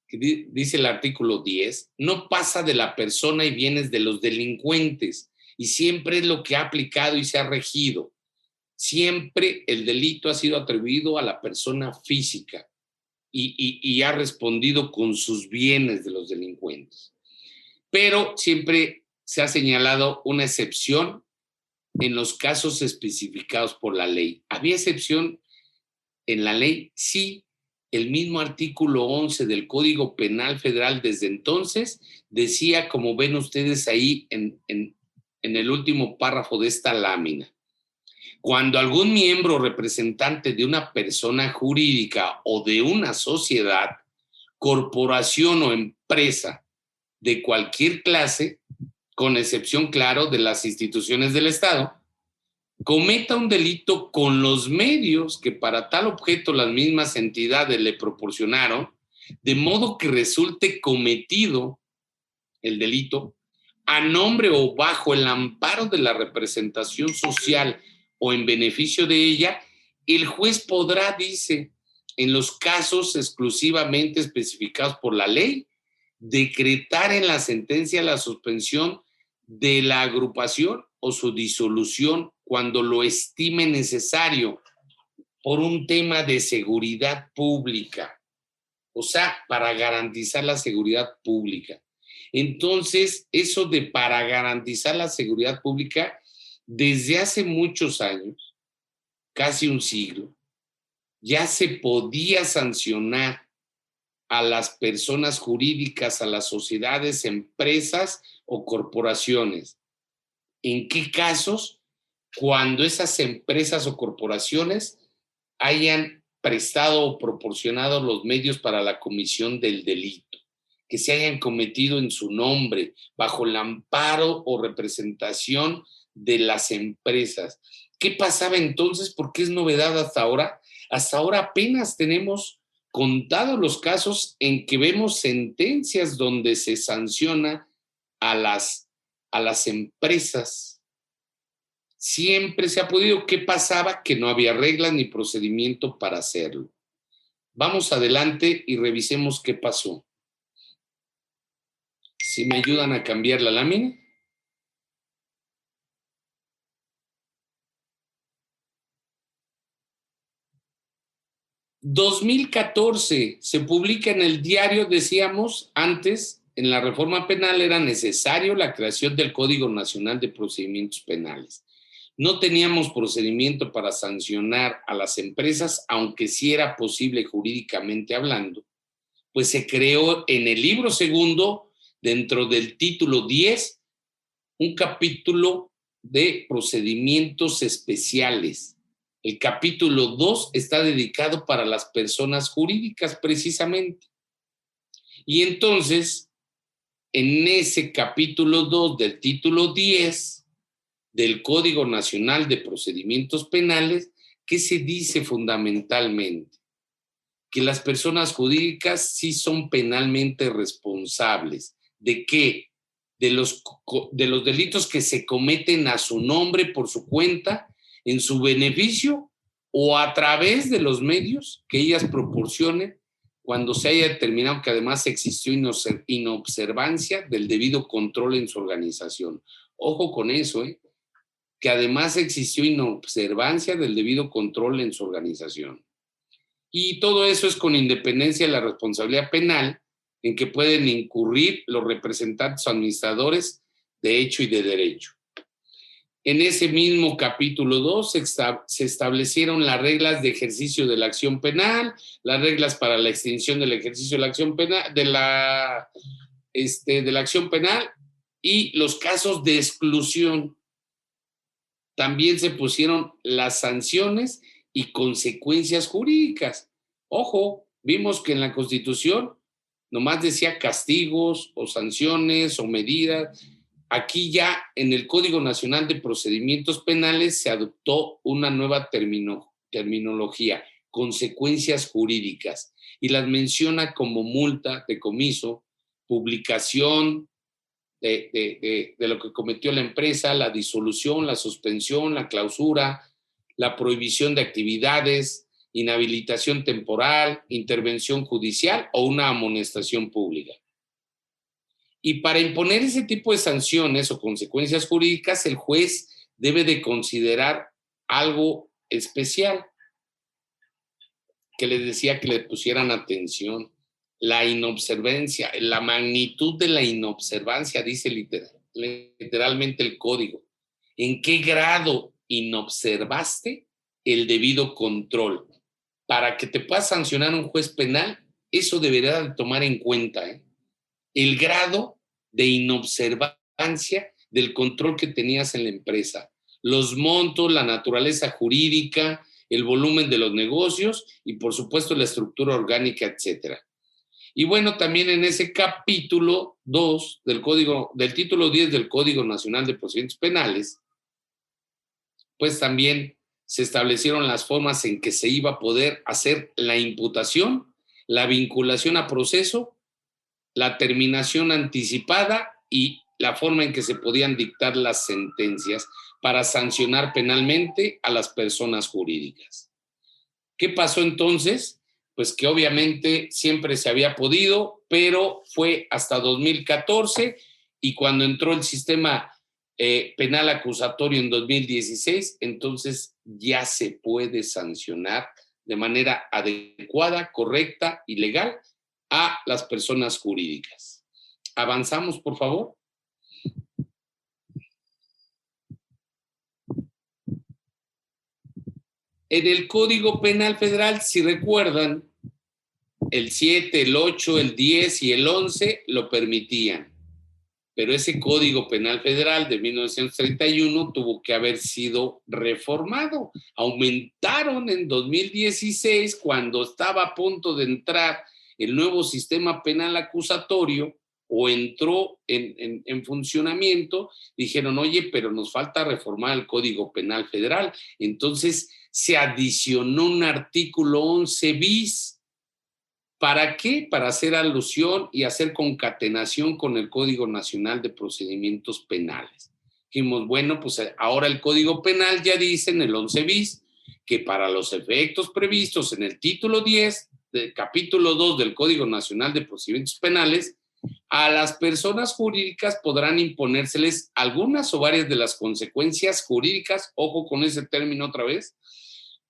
que dice el artículo 10, no pasa de la persona y bienes de los delincuentes, y siempre es lo que ha aplicado y se ha regido. Siempre el delito ha sido atribuido a la persona física y ha respondido con sus bienes de los delincuentes. Pero siempre se ha señalado una excepción en los casos especificados por la ley. ¿Había excepción en la ley? Sí, el mismo artículo 11 del Código Penal Federal desde entonces decía, como ven ustedes ahí en el último párrafo de esta lámina, cuando algún miembro representante de una persona jurídica o de una sociedad, corporación o empresa de cualquier clase, con excepción, claro, de las instituciones del Estado, cometa un delito con los medios que para tal objeto las mismas entidades le proporcionaron, de modo que resulte cometido el delito a nombre o bajo el amparo de la representación social o en beneficio de ella, el juez podrá, dice, en los casos exclusivamente especificados por la ley, decretar en la sentencia la suspensión de la agrupación o su disolución cuando lo estime necesario por un tema de seguridad pública, o sea, para garantizar la seguridad pública. Entonces, eso de para garantizar la seguridad pública, desde hace muchos años, casi un siglo, ya se podía sancionar a las personas jurídicas, a las sociedades, empresas o corporaciones. ¿En qué casos? Cuando esas empresas o corporaciones hayan prestado o proporcionado los medios para la comisión del delito, que se hayan cometido en su nombre, bajo el amparo o representación de las empresas. ¿Qué pasaba entonces? ¿Por qué es novedad hasta ahora? Hasta ahora apenas tenemos contados los casos en que vemos sentencias donde se sanciona a las empresas. Siempre se ha podido. ¿Qué pasaba? Que no había reglas ni procedimiento para hacerlo. Vamos adelante y revisemos qué pasó. Si me ayudan a cambiar la lámina. ...2014 se publica en el diario, decíamos antes, en la reforma penal era necesario la creación del Código Nacional de Procedimientos Penales. No teníamos procedimiento para sancionar a las empresas, aunque sí era posible jurídicamente hablando, pues se creó en el libro segundo, dentro del título 10, un capítulo de procedimientos especiales. El capítulo 2 está dedicado para las personas jurídicas, precisamente. Y entonces, en ese capítulo 2 del título 10 del Código Nacional de Procedimientos Penales, ¿qué se dice fundamentalmente? Que las personas jurídicas sí son penalmente responsables. ¿De qué? De los delitos que se cometen a su nombre, por su cuenta, en su beneficio o a través de los medios que ellas proporcionen cuando se haya determinado que además existió inobservancia del debido control en su organización. Ojo con eso, que además existió inobservancia del debido control en su organización. Y todo eso es con independencia de la responsabilidad penal en que pueden incurrir los representantes o administradores de hecho y de derecho. En ese mismo capítulo 2 se establecieron las reglas de ejercicio de la acción penal, las reglas para la extinción del ejercicio de la acción penal, de la acción penal y los casos de exclusión. También se pusieron las sanciones y consecuencias jurídicas. Ojo, vimos que en la Constitución nomás decía castigos o sanciones o medidas. Aquí ya en el Código Nacional de Procedimientos Penales se adoptó una nueva terminología, consecuencias jurídicas, y las menciona como multa, decomiso, publicación de lo que cometió la empresa, la disolución, la suspensión, la clausura, la prohibición de actividades, inhabilitación temporal, intervención judicial o una amonestación pública. Y para imponer ese tipo de sanciones o consecuencias jurídicas, el juez debe de considerar algo especial, que les decía que le pusieran atención. La inobservancia, la magnitud de la inobservancia, dice literalmente el código. ¿En qué grado inobservaste el debido control? Para que te pueda sancionar un juez penal, eso deberá de tomar en cuenta, el grado de inobservancia del control que tenías en la empresa, los montos, la naturaleza jurídica, el volumen de los negocios y, por supuesto, la estructura orgánica, etcétera. Y bueno, también en ese capítulo 2 del título 10 del Código Nacional de Procedimientos Penales, pues también se establecieron las formas en que se iba a poder hacer la imputación la vinculación a proceso, la terminación anticipada y la forma en que se podían dictar las sentencias para sancionar penalmente a las personas jurídicas. ¿Qué pasó entonces? Pues que obviamente siempre se había podido, pero fue hasta 2014 y cuando entró el sistema penal acusatorio en 2016, entonces ya se puede sancionar de manera adecuada, correcta y legal a las personas jurídicas. Avanzamos, por favor. En el Código Penal Federal, si recuerdan, el 7, el 8, el 10 y el 11 lo permitían. Pero ese Código Penal Federal de 1931 tuvo que haber sido reformado. Aumentaron en 2016, cuando estaba a punto de entrar el nuevo sistema penal acusatorio, o entró en funcionamiento, dijeron, oye, pero nos falta reformar el Código Penal Federal. Entonces se adicionó un artículo 11 bis. ¿Para qué? Para hacer alusión y hacer concatenación con el Código Nacional de Procedimientos Penales. Dijimos, bueno, pues ahora el Código Penal ya dice en el 11 bis que para los efectos previstos en el título 10 del capítulo 2 del Código Nacional de Procedimientos Penales, a las personas jurídicas podrán imponérseles algunas o varias de las consecuencias jurídicas, ojo con ese término otra vez,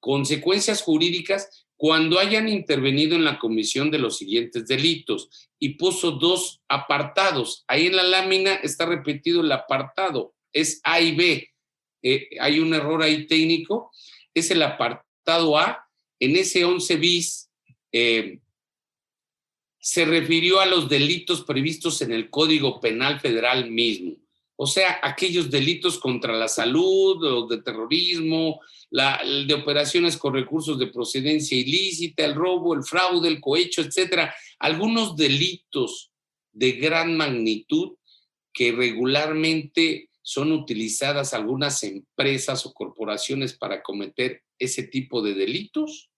consecuencias jurídicas cuando hayan intervenido en la comisión de los siguientes delitos, y puso 2 apartados. Ahí en la lámina está repetido el apartado, es A y B. Hay un error ahí técnico, es el apartado A. En ese 11 bis se refirió a los delitos previstos en el Código Penal Federal mismo. O sea, aquellos delitos contra la salud, los de terrorismo, de operaciones con recursos de procedencia ilícita, el robo, el fraude, el cohecho, etcétera. Algunos delitos de gran magnitud que regularmente son utilizadas algunas empresas o corporaciones para cometer ese tipo de delitos,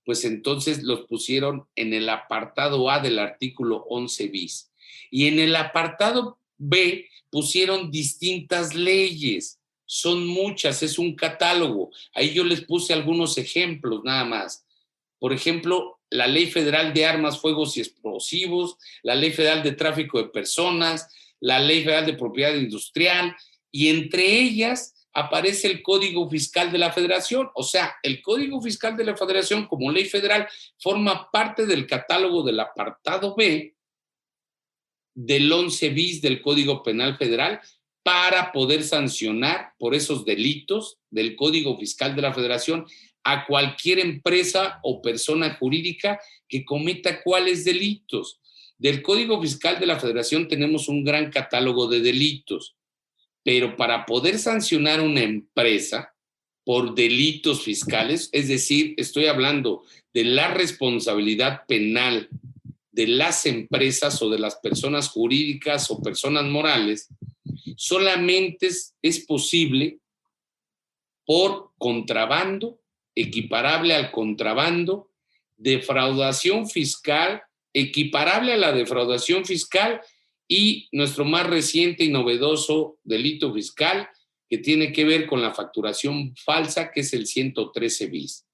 pues entonces los pusieron en el apartado A del artículo 11 bis. Y en el apartado B pusieron distintas leyes. Son muchas, es un catálogo. Ahí yo les puse algunos ejemplos nada más. Por ejemplo, la Ley Federal de Armas, Fuegos y Explosivos, la Ley Federal de Tráfico de Personas, la Ley Federal de Propiedad Industrial, y entre ellas aparece el Código Fiscal de la Federación. O sea, el Código Fiscal de la Federación como ley federal forma parte del catálogo del apartado B del 11 bis del Código Penal Federal para poder sancionar por esos delitos del Código Fiscal de la Federación a cualquier empresa o persona jurídica que cometa cuáles delitos. Del Código Fiscal de la Federación tenemos un gran catálogo de delitos, pero para poder sancionar una empresa por delitos fiscales, es decir, estoy hablando de la responsabilidad penal de las empresas o de las personas jurídicas o personas morales, solamente es posible por contrabando, equiparable al contrabando, defraudación fiscal, equiparable a la defraudación fiscal, y nuestro más reciente y novedoso delito fiscal que tiene que ver con la facturación falsa, que es el 113 bis.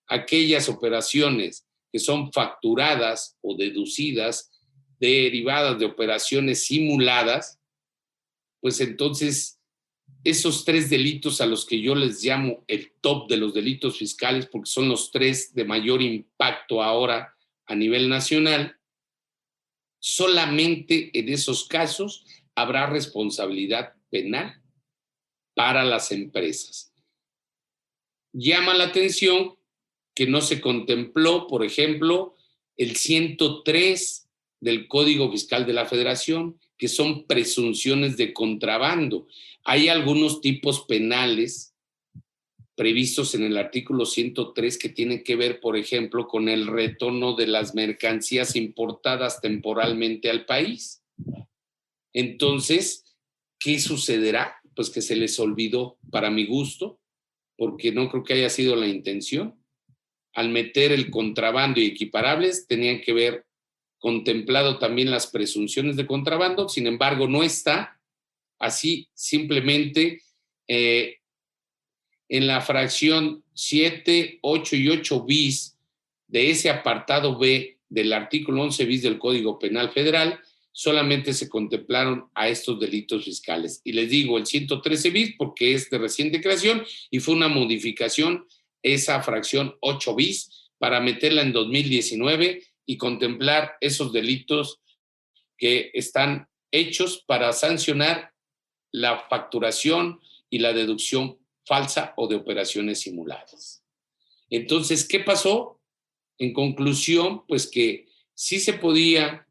Aquellas operaciones que son facturadas o deducidas derivadas de operaciones simuladas, pues entonces esos 3 delitos a los que yo les llamo el top de los delitos fiscales, porque son los 3 de mayor impacto ahora a nivel nacional, solamente en esos casos habrá responsabilidad penal para las empresas. Llama la atención que no se contempló, por ejemplo, el 103 del Código Fiscal de la Federación, que son presunciones de contrabando. Hay algunos tipos penales previstos en el artículo 103 que tienen que ver, por ejemplo, con el retorno de las mercancías importadas temporalmente al país. Entonces, ¿qué sucederá? Pues que se les olvidó, para mi gusto, porque no creo que haya sido la intención. al meter el contrabando y equiparables, tenían que ver contemplado también las presunciones de contrabando. Sin embargo, no está así. Simplemente en la fracción 7, 8 y 8 bis de ese apartado B del artículo 11 bis del Código Penal Federal, solamente se contemplaron a estos delitos fiscales. Y les digo el 113 bis porque es de reciente creación y fue una modificación esa fracción 8 bis para meterla en 2019 y contemplar esos delitos que están hechos para sancionar la facturación y la deducción falsa o de operaciones simuladas. Entonces, ¿qué pasó? En conclusión, pues que sí se podía,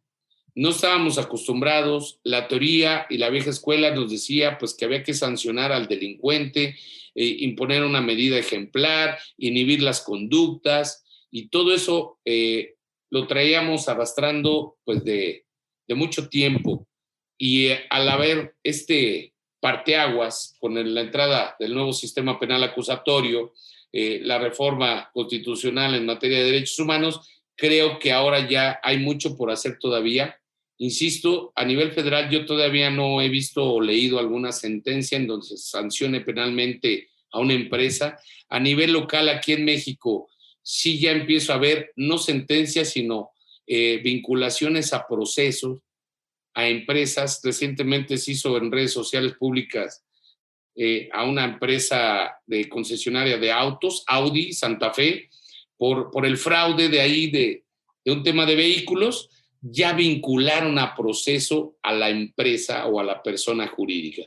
no estábamos acostumbrados, la teoría y la vieja escuela nos decía pues que había que sancionar al delincuente, imponer una medida ejemplar, inhibir las conductas, y todo eso lo traíamos arrastrando pues de mucho tiempo. Y al haber este parteaguas con la entrada del nuevo sistema penal acusatorio, la reforma constitucional en materia de derechos humanos, creo que ahora ya hay mucho por hacer todavía. Insisto, a nivel federal yo todavía no he visto o leído alguna sentencia en donde se sancione penalmente a una empresa. A nivel local, aquí en México, sí ya empiezo a ver no sentencias, sino vinculaciones a procesos, a empresas. Recientemente se hizo en redes sociales públicas a una empresa de concesionaria de autos, Audi Santa Fe, por el fraude de ahí de un tema de vehículos. Ya vincularon a proceso a la empresa o a la persona jurídica.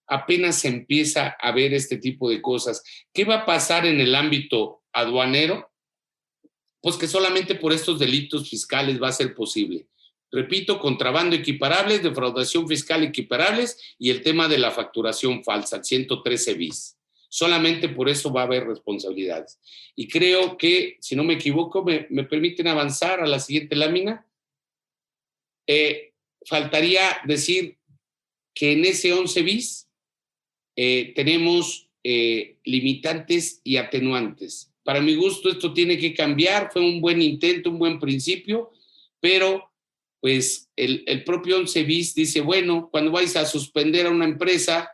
Apenas se empieza a ver este tipo de cosas. ¿Qué va a pasar en el ámbito aduanero? Pues que solamente por estos delitos fiscales va a ser posible. Repito, contrabando equiparables, defraudación fiscal equiparables y el tema de la facturación falsa, el 113 bis. Solamente por eso va a haber responsabilidades. Y creo que, si no me equivoco, me permiten avanzar a la siguiente lámina. Faltaría decir que en ese 11 bis tenemos limitantes y atenuantes. Para mi gusto esto tiene que cambiar, fue un buen intento, un buen principio, pero pues el propio 11 bis dice, bueno, cuando vais a suspender a una empresa,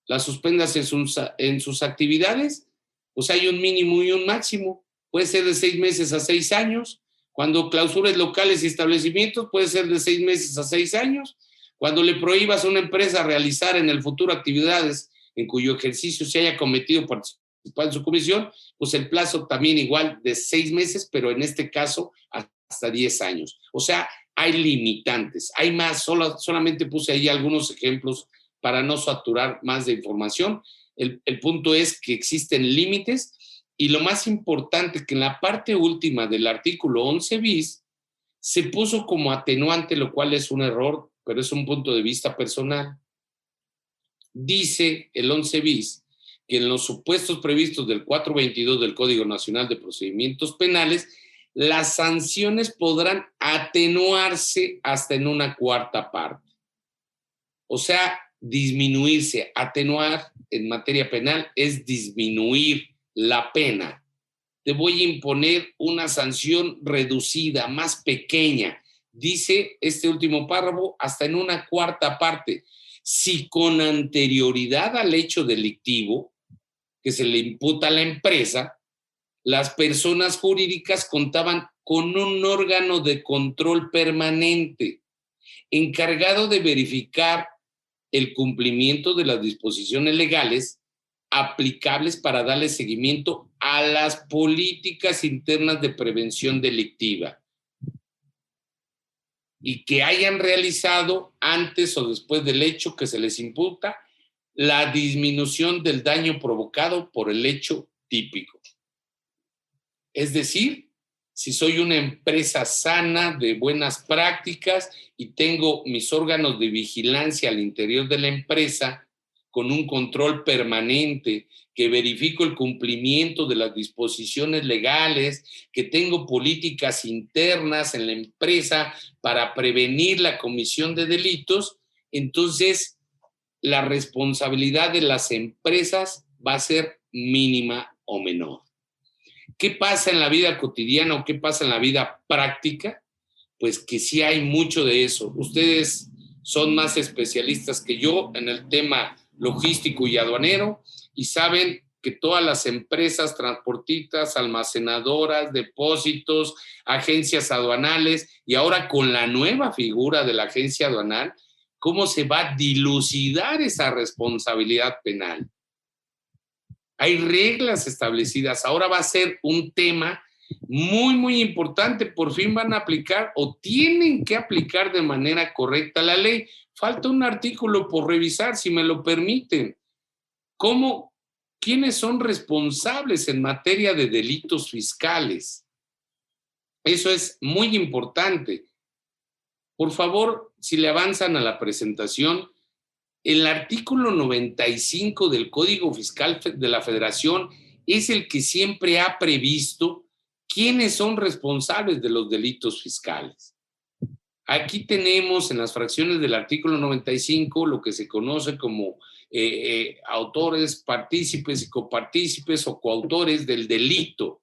la suspendas en sus actividades, pues hay un mínimo y un máximo, puede ser de 6 meses a 6 años, cuando clausures locales y establecimientos puede ser de 6 meses a 6 años, cuando le prohíbas a una empresa realizar en el futuro actividades en cuyo ejercicio se haya cometido participar en su comisión, pues el plazo también igual de 6 meses, pero en este caso hasta 10 años. O sea, hay limitantes, hay más, solamente puse ahí algunos ejemplos para no saturar más de información. El punto es que existen límites y lo más importante que en la parte última del artículo 11 bis se puso como atenuante, lo cual es un error, pero es un punto de vista personal. Dice el 11 bis que en los supuestos previstos del 422 del Código Nacional de Procedimientos Penales, las sanciones podrán atenuarse hasta en una cuarta parte. O sea, disminuirse. Atenuar en materia penal es disminuir la pena. Te voy a imponer una sanción reducida, más pequeña. Dice este último párrafo, hasta en una cuarta parte. Si con anterioridad al hecho delictivo que se le imputa a la empresa, las personas jurídicas contaban con un órgano de control permanente encargado de verificar el cumplimiento de las disposiciones legales aplicables para darle seguimiento a las políticas internas de prevención delictiva y que hayan realizado antes o después del hecho que se les imputa la disminución del daño provocado por el hecho típico. Es decir, si soy una empresa sana, de buenas prácticas y tengo mis órganos de vigilancia al interior de la empresa con un control permanente, que verifico el cumplimiento de las disposiciones legales, que tengo políticas internas en la empresa para prevenir la comisión de delitos, entonces la responsabilidad de las empresas va a ser mínima o menor. ¿Qué pasa en la vida cotidiana o qué pasa en la vida práctica? Pues que sí hay mucho de eso. Ustedes son más especialistas que yo en el tema logístico y aduanero y saben que todas las empresas transportistas, almacenadoras, depósitos, agencias aduanales y ahora con la nueva figura de la agencia aduanal, cómo se va a dilucidar esa responsabilidad penal. Hay reglas establecidas. Ahora va a ser un tema muy, muy importante. Por fin van a aplicar o tienen que aplicar de manera correcta la ley. Falta un artículo por revisar, si me lo permiten. ¿Quiénes son responsables en materia de delitos fiscales? Eso es muy importante. Por favor, si le avanzan a la presentación, el artículo 95 del Código Fiscal de la Federación es el que siempre ha previsto quiénes son responsables de los delitos fiscales. Aquí tenemos en las fracciones del artículo 95 lo que se conoce como autores, partícipes y copartícipes o coautores del delito.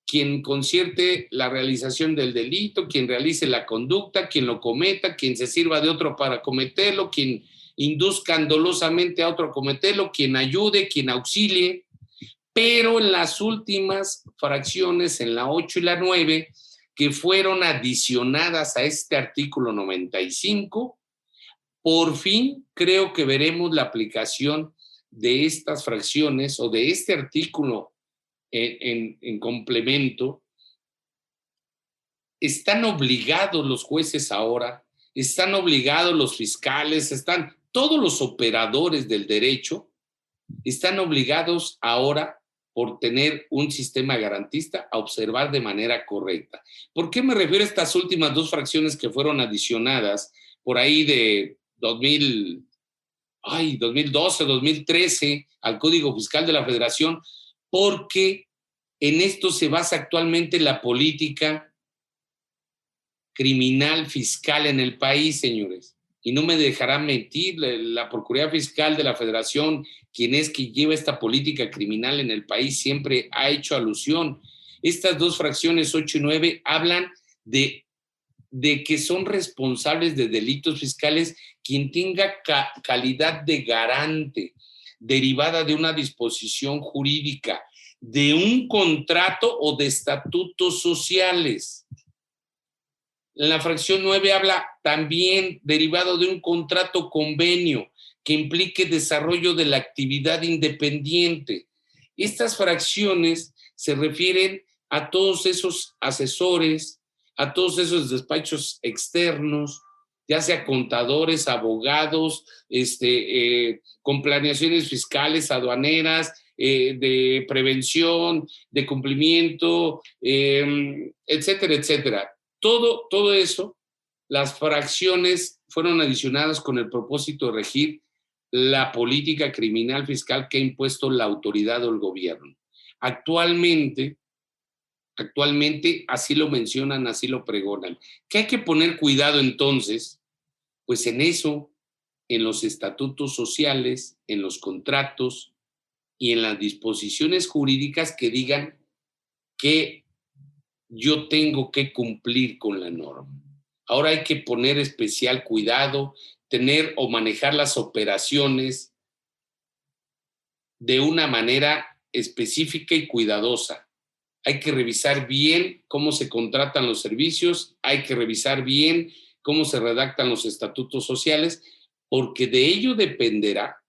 Quien concierte la realización del delito, quien realice la conducta, quien lo cometa, quien se sirva de otro para cometerlo, quien induzca dolosamente a otro a cometerlo, quien ayude, quien auxilie. Pero en las últimas fracciones, en la 8 y la 9, que fueron adicionadas a este artículo 95, por fin creo que veremos la aplicación de estas fracciones o de este artículo en complemento. Están obligados los jueces ahora, están obligados los fiscales, están todos los operadores del derecho, están obligados ahora por tener un sistema garantista a observar de manera correcta. ¿Por qué me refiero a estas últimas dos fracciones que fueron adicionadas por ahí de 2012, 2013 al Código Fiscal de la Federación? Porque en esto se basa actualmente la política criminal fiscal en el país, señores. Y no me dejarán mentir, la Procuraduría Fiscal de la Federación, quien es que lleva esta política criminal en el país, siempre ha hecho alusión. Estas dos fracciones 8 y 9 hablan de que son responsables de delitos fiscales quien tenga calidad de garante derivada de una disposición jurídica, de un contrato o de estatutos sociales. En la fracción 9 habla también derivado de un contrato convenio que implique desarrollo de la actividad independiente. Estas fracciones se refieren a todos esos asesores, a todos esos despachos externos, ya sea contadores, abogados, con planeaciones fiscales, aduaneras, de prevención, de cumplimiento, etcétera, etcétera. Todo eso, las fracciones fueron adicionadas con el propósito de regir la política criminal fiscal que ha impuesto la autoridad o el gobierno. Actualmente así lo mencionan, así lo pregonan. ¿Qué hay que poner cuidado entonces? Pues en eso, en los estatutos sociales, en los contratos y en las disposiciones jurídicas que digan que yo tengo que cumplir con la norma. Ahora hay que poner especial cuidado, tener o manejar las operaciones de una manera específica y cuidadosa. Hay que revisar bien cómo se contratan los servicios, hay que revisar bien cómo se redactan los estatutos sociales, porque de ello dependerá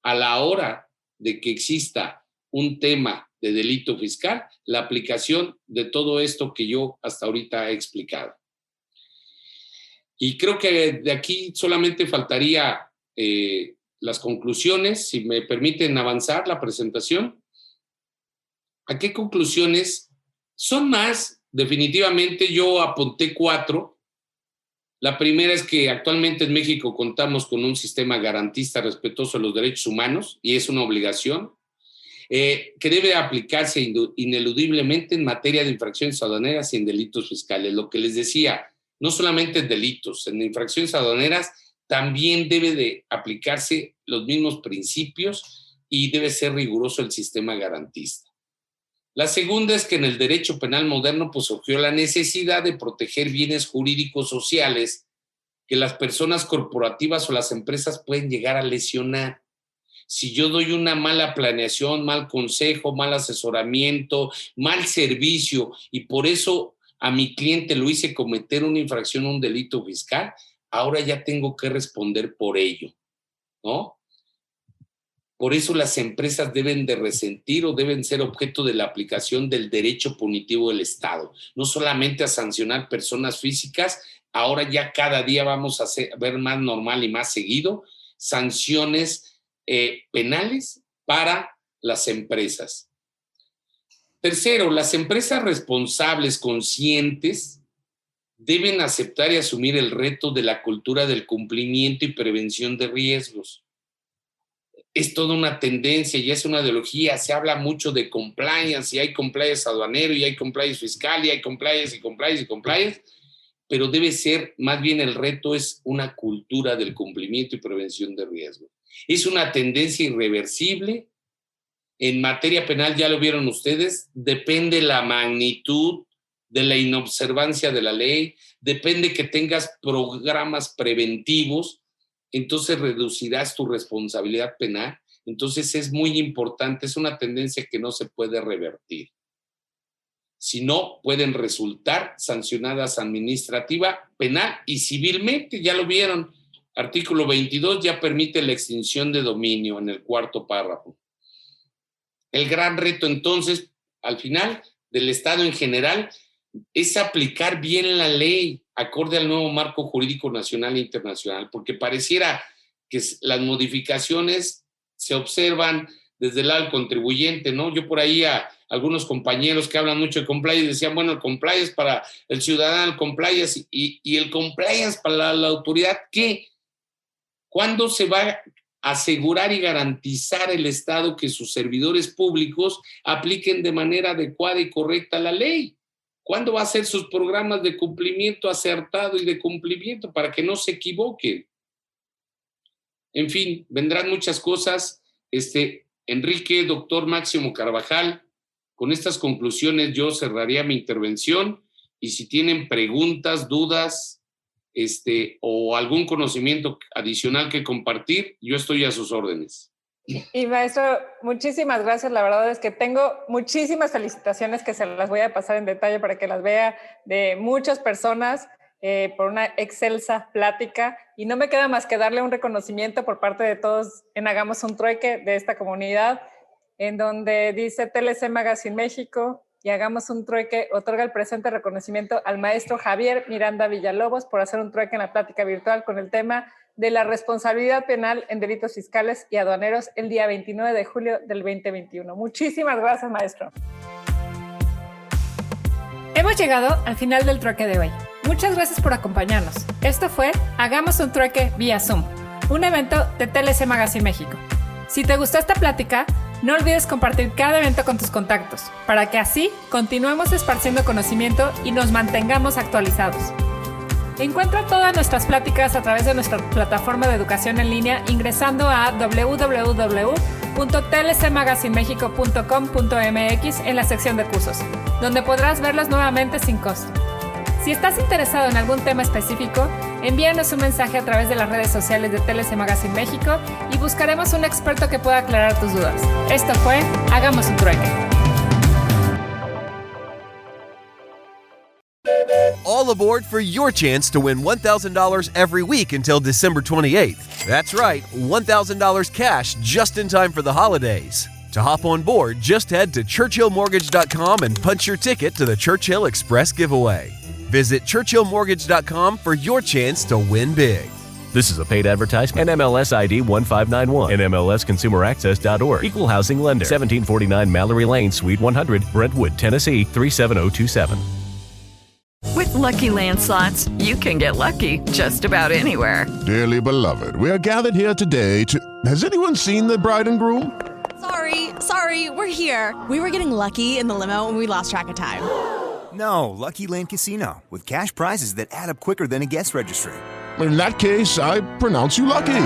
a la hora de que exista un tema de delito fiscal, la aplicación de todo esto que yo hasta ahorita he explicado. Y creo que de aquí solamente faltaría las conclusiones, si me permiten avanzar la presentación. ¿A qué conclusiones? Son más, definitivamente yo apunté 4. La primera es que actualmente en México contamos con un sistema garantista respetuoso de los derechos humanos y es una obligación. Que debe aplicarse ineludiblemente en materia de infracciones aduaneras y en delitos fiscales. Lo que les decía, no solamente en delitos, en infracciones aduaneras también debe de aplicarse los mismos principios y debe ser riguroso el sistema garantista. La segunda es que en el derecho penal moderno pues, surgió la necesidad de proteger bienes jurídicos sociales que las personas corporativas o las empresas pueden llegar a lesionar. Si yo doy una mala planeación, mal consejo, mal asesoramiento, mal servicio, y por eso a mi cliente lo hice cometer una infracción, un delito fiscal, ahora ya tengo que responder por ello, ¿no? Por eso las empresas deben de resentir o deben ser objeto de la aplicación del derecho punitivo del Estado. No solamente a sancionar personas físicas, ahora ya cada día vamos a ver más normal y más seguido sanciones penales para las empresas. Tercero, las empresas responsables, conscientes, deben aceptar y asumir el reto de la cultura del cumplimiento y prevención de riesgos. Es toda una tendencia y es una ideología. Se habla mucho de compliance y hay compliance aduanero y hay compliance fiscal y hay compliance y compliance y compliance, pero debe ser, más bien el reto es una cultura del cumplimiento y prevención de riesgos. Es una tendencia irreversible. En materia penal, ya lo vieron ustedes, depende la magnitud de la inobservancia de la ley, depende que tengas programas preventivos, entonces reducirás tu responsabilidad penal. Entonces es muy importante, es una tendencia que no se puede revertir. Si no, pueden resultar sancionadas administrativa, penal y civilmente, ya lo vieron. Artículo 22 ya permite la extinción de dominio en el cuarto párrafo. El gran reto entonces, al final, del Estado en general, es aplicar bien la ley acorde al nuevo marco jurídico nacional e internacional, porque pareciera que las modificaciones se observan desde el lado del contribuyente, ¿no? Yo por ahí a algunos compañeros que hablan mucho de compliance decían, bueno, el compliance para el ciudadano, el compliance y el compliance para la autoridad, ¿qué? ¿Cuándo se va a asegurar y garantizar el Estado que sus servidores públicos apliquen de manera adecuada y correcta la ley? ¿Cuándo va a hacer sus programas de cumplimiento acertado y de cumplimiento para que no se equivoquen? En fin, vendrán muchas cosas. Enrique, doctor Máximo Carvajal, con estas conclusiones yo cerraría mi intervención y si tienen preguntas, dudas, o algún conocimiento adicional que compartir, yo estoy a sus órdenes. Y maestro, muchísimas gracias. La verdad es que tengo muchísimas felicitaciones que se las voy a pasar en detalle para que las vea de muchas personas por una excelsa plática. Y no me queda más que darle un reconocimiento por parte de todos en Hagamos un Trueque de esta comunidad, en donde dice TLC Magazine México y Hagamos un Trueque otorga el presente reconocimiento al maestro Javier Miranda Villalobos por hacer un trueque en la plática virtual con el tema de la responsabilidad penal en delitos fiscales y aduaneros el día 29 de julio del 2021. Muchísimas gracias, maestro. Hemos llegado al final del trueque de hoy. Muchas gracias por acompañarnos. Esto fue Hagamos un Trueque vía Zoom, un evento de TLC Magazine México. Si te gustó esta plática, no olvides compartir cada evento con tus contactos, para que así continuemos esparciendo conocimiento y nos mantengamos actualizados. Encuentra todas nuestras pláticas a través de nuestra plataforma de educación en línea ingresando a www.tlcmagazinemexico.com.mx en la sección de cursos, donde podrás verlas nuevamente sin costo. Si estás interesado en algún tema específico, envíanos un mensaje a través de las redes sociales de TLC Magazine México y buscaremos un experto que pueda aclarar tus dudas. Esto fue Hagamos un Trueque. All aboard for your chance to win $1,000 every week until December 28th. That's right, $1,000 cash just in time for the holidays. To hop on board, just head to churchillmortgage.com and punch your ticket to the Churchill Express giveaway. Visit churchillmortgage.com for your chance to win big. This is a paid advertisement. NMLS ID 1591. NMLSconsumeraccess.org. Equal housing lender. 1749 Mallory Lane, Suite 100, Brentwood, Tennessee 37027. With Lucky Land Slots, you can get lucky just about anywhere. Dearly beloved, we are gathered here today to... Has anyone seen the bride and groom? Sorry, we're here. We were getting lucky in the limo and we lost track of time. No, Lucky Land Casino, with cash prizes that add up quicker than a guest registry. In that case, I pronounce you lucky.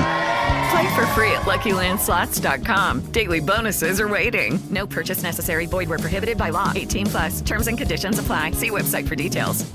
Play for free at LuckyLandSlots.com. Daily bonuses are waiting. No purchase necessary. Void where prohibited by law. 18+. Terms and conditions apply. See website for details.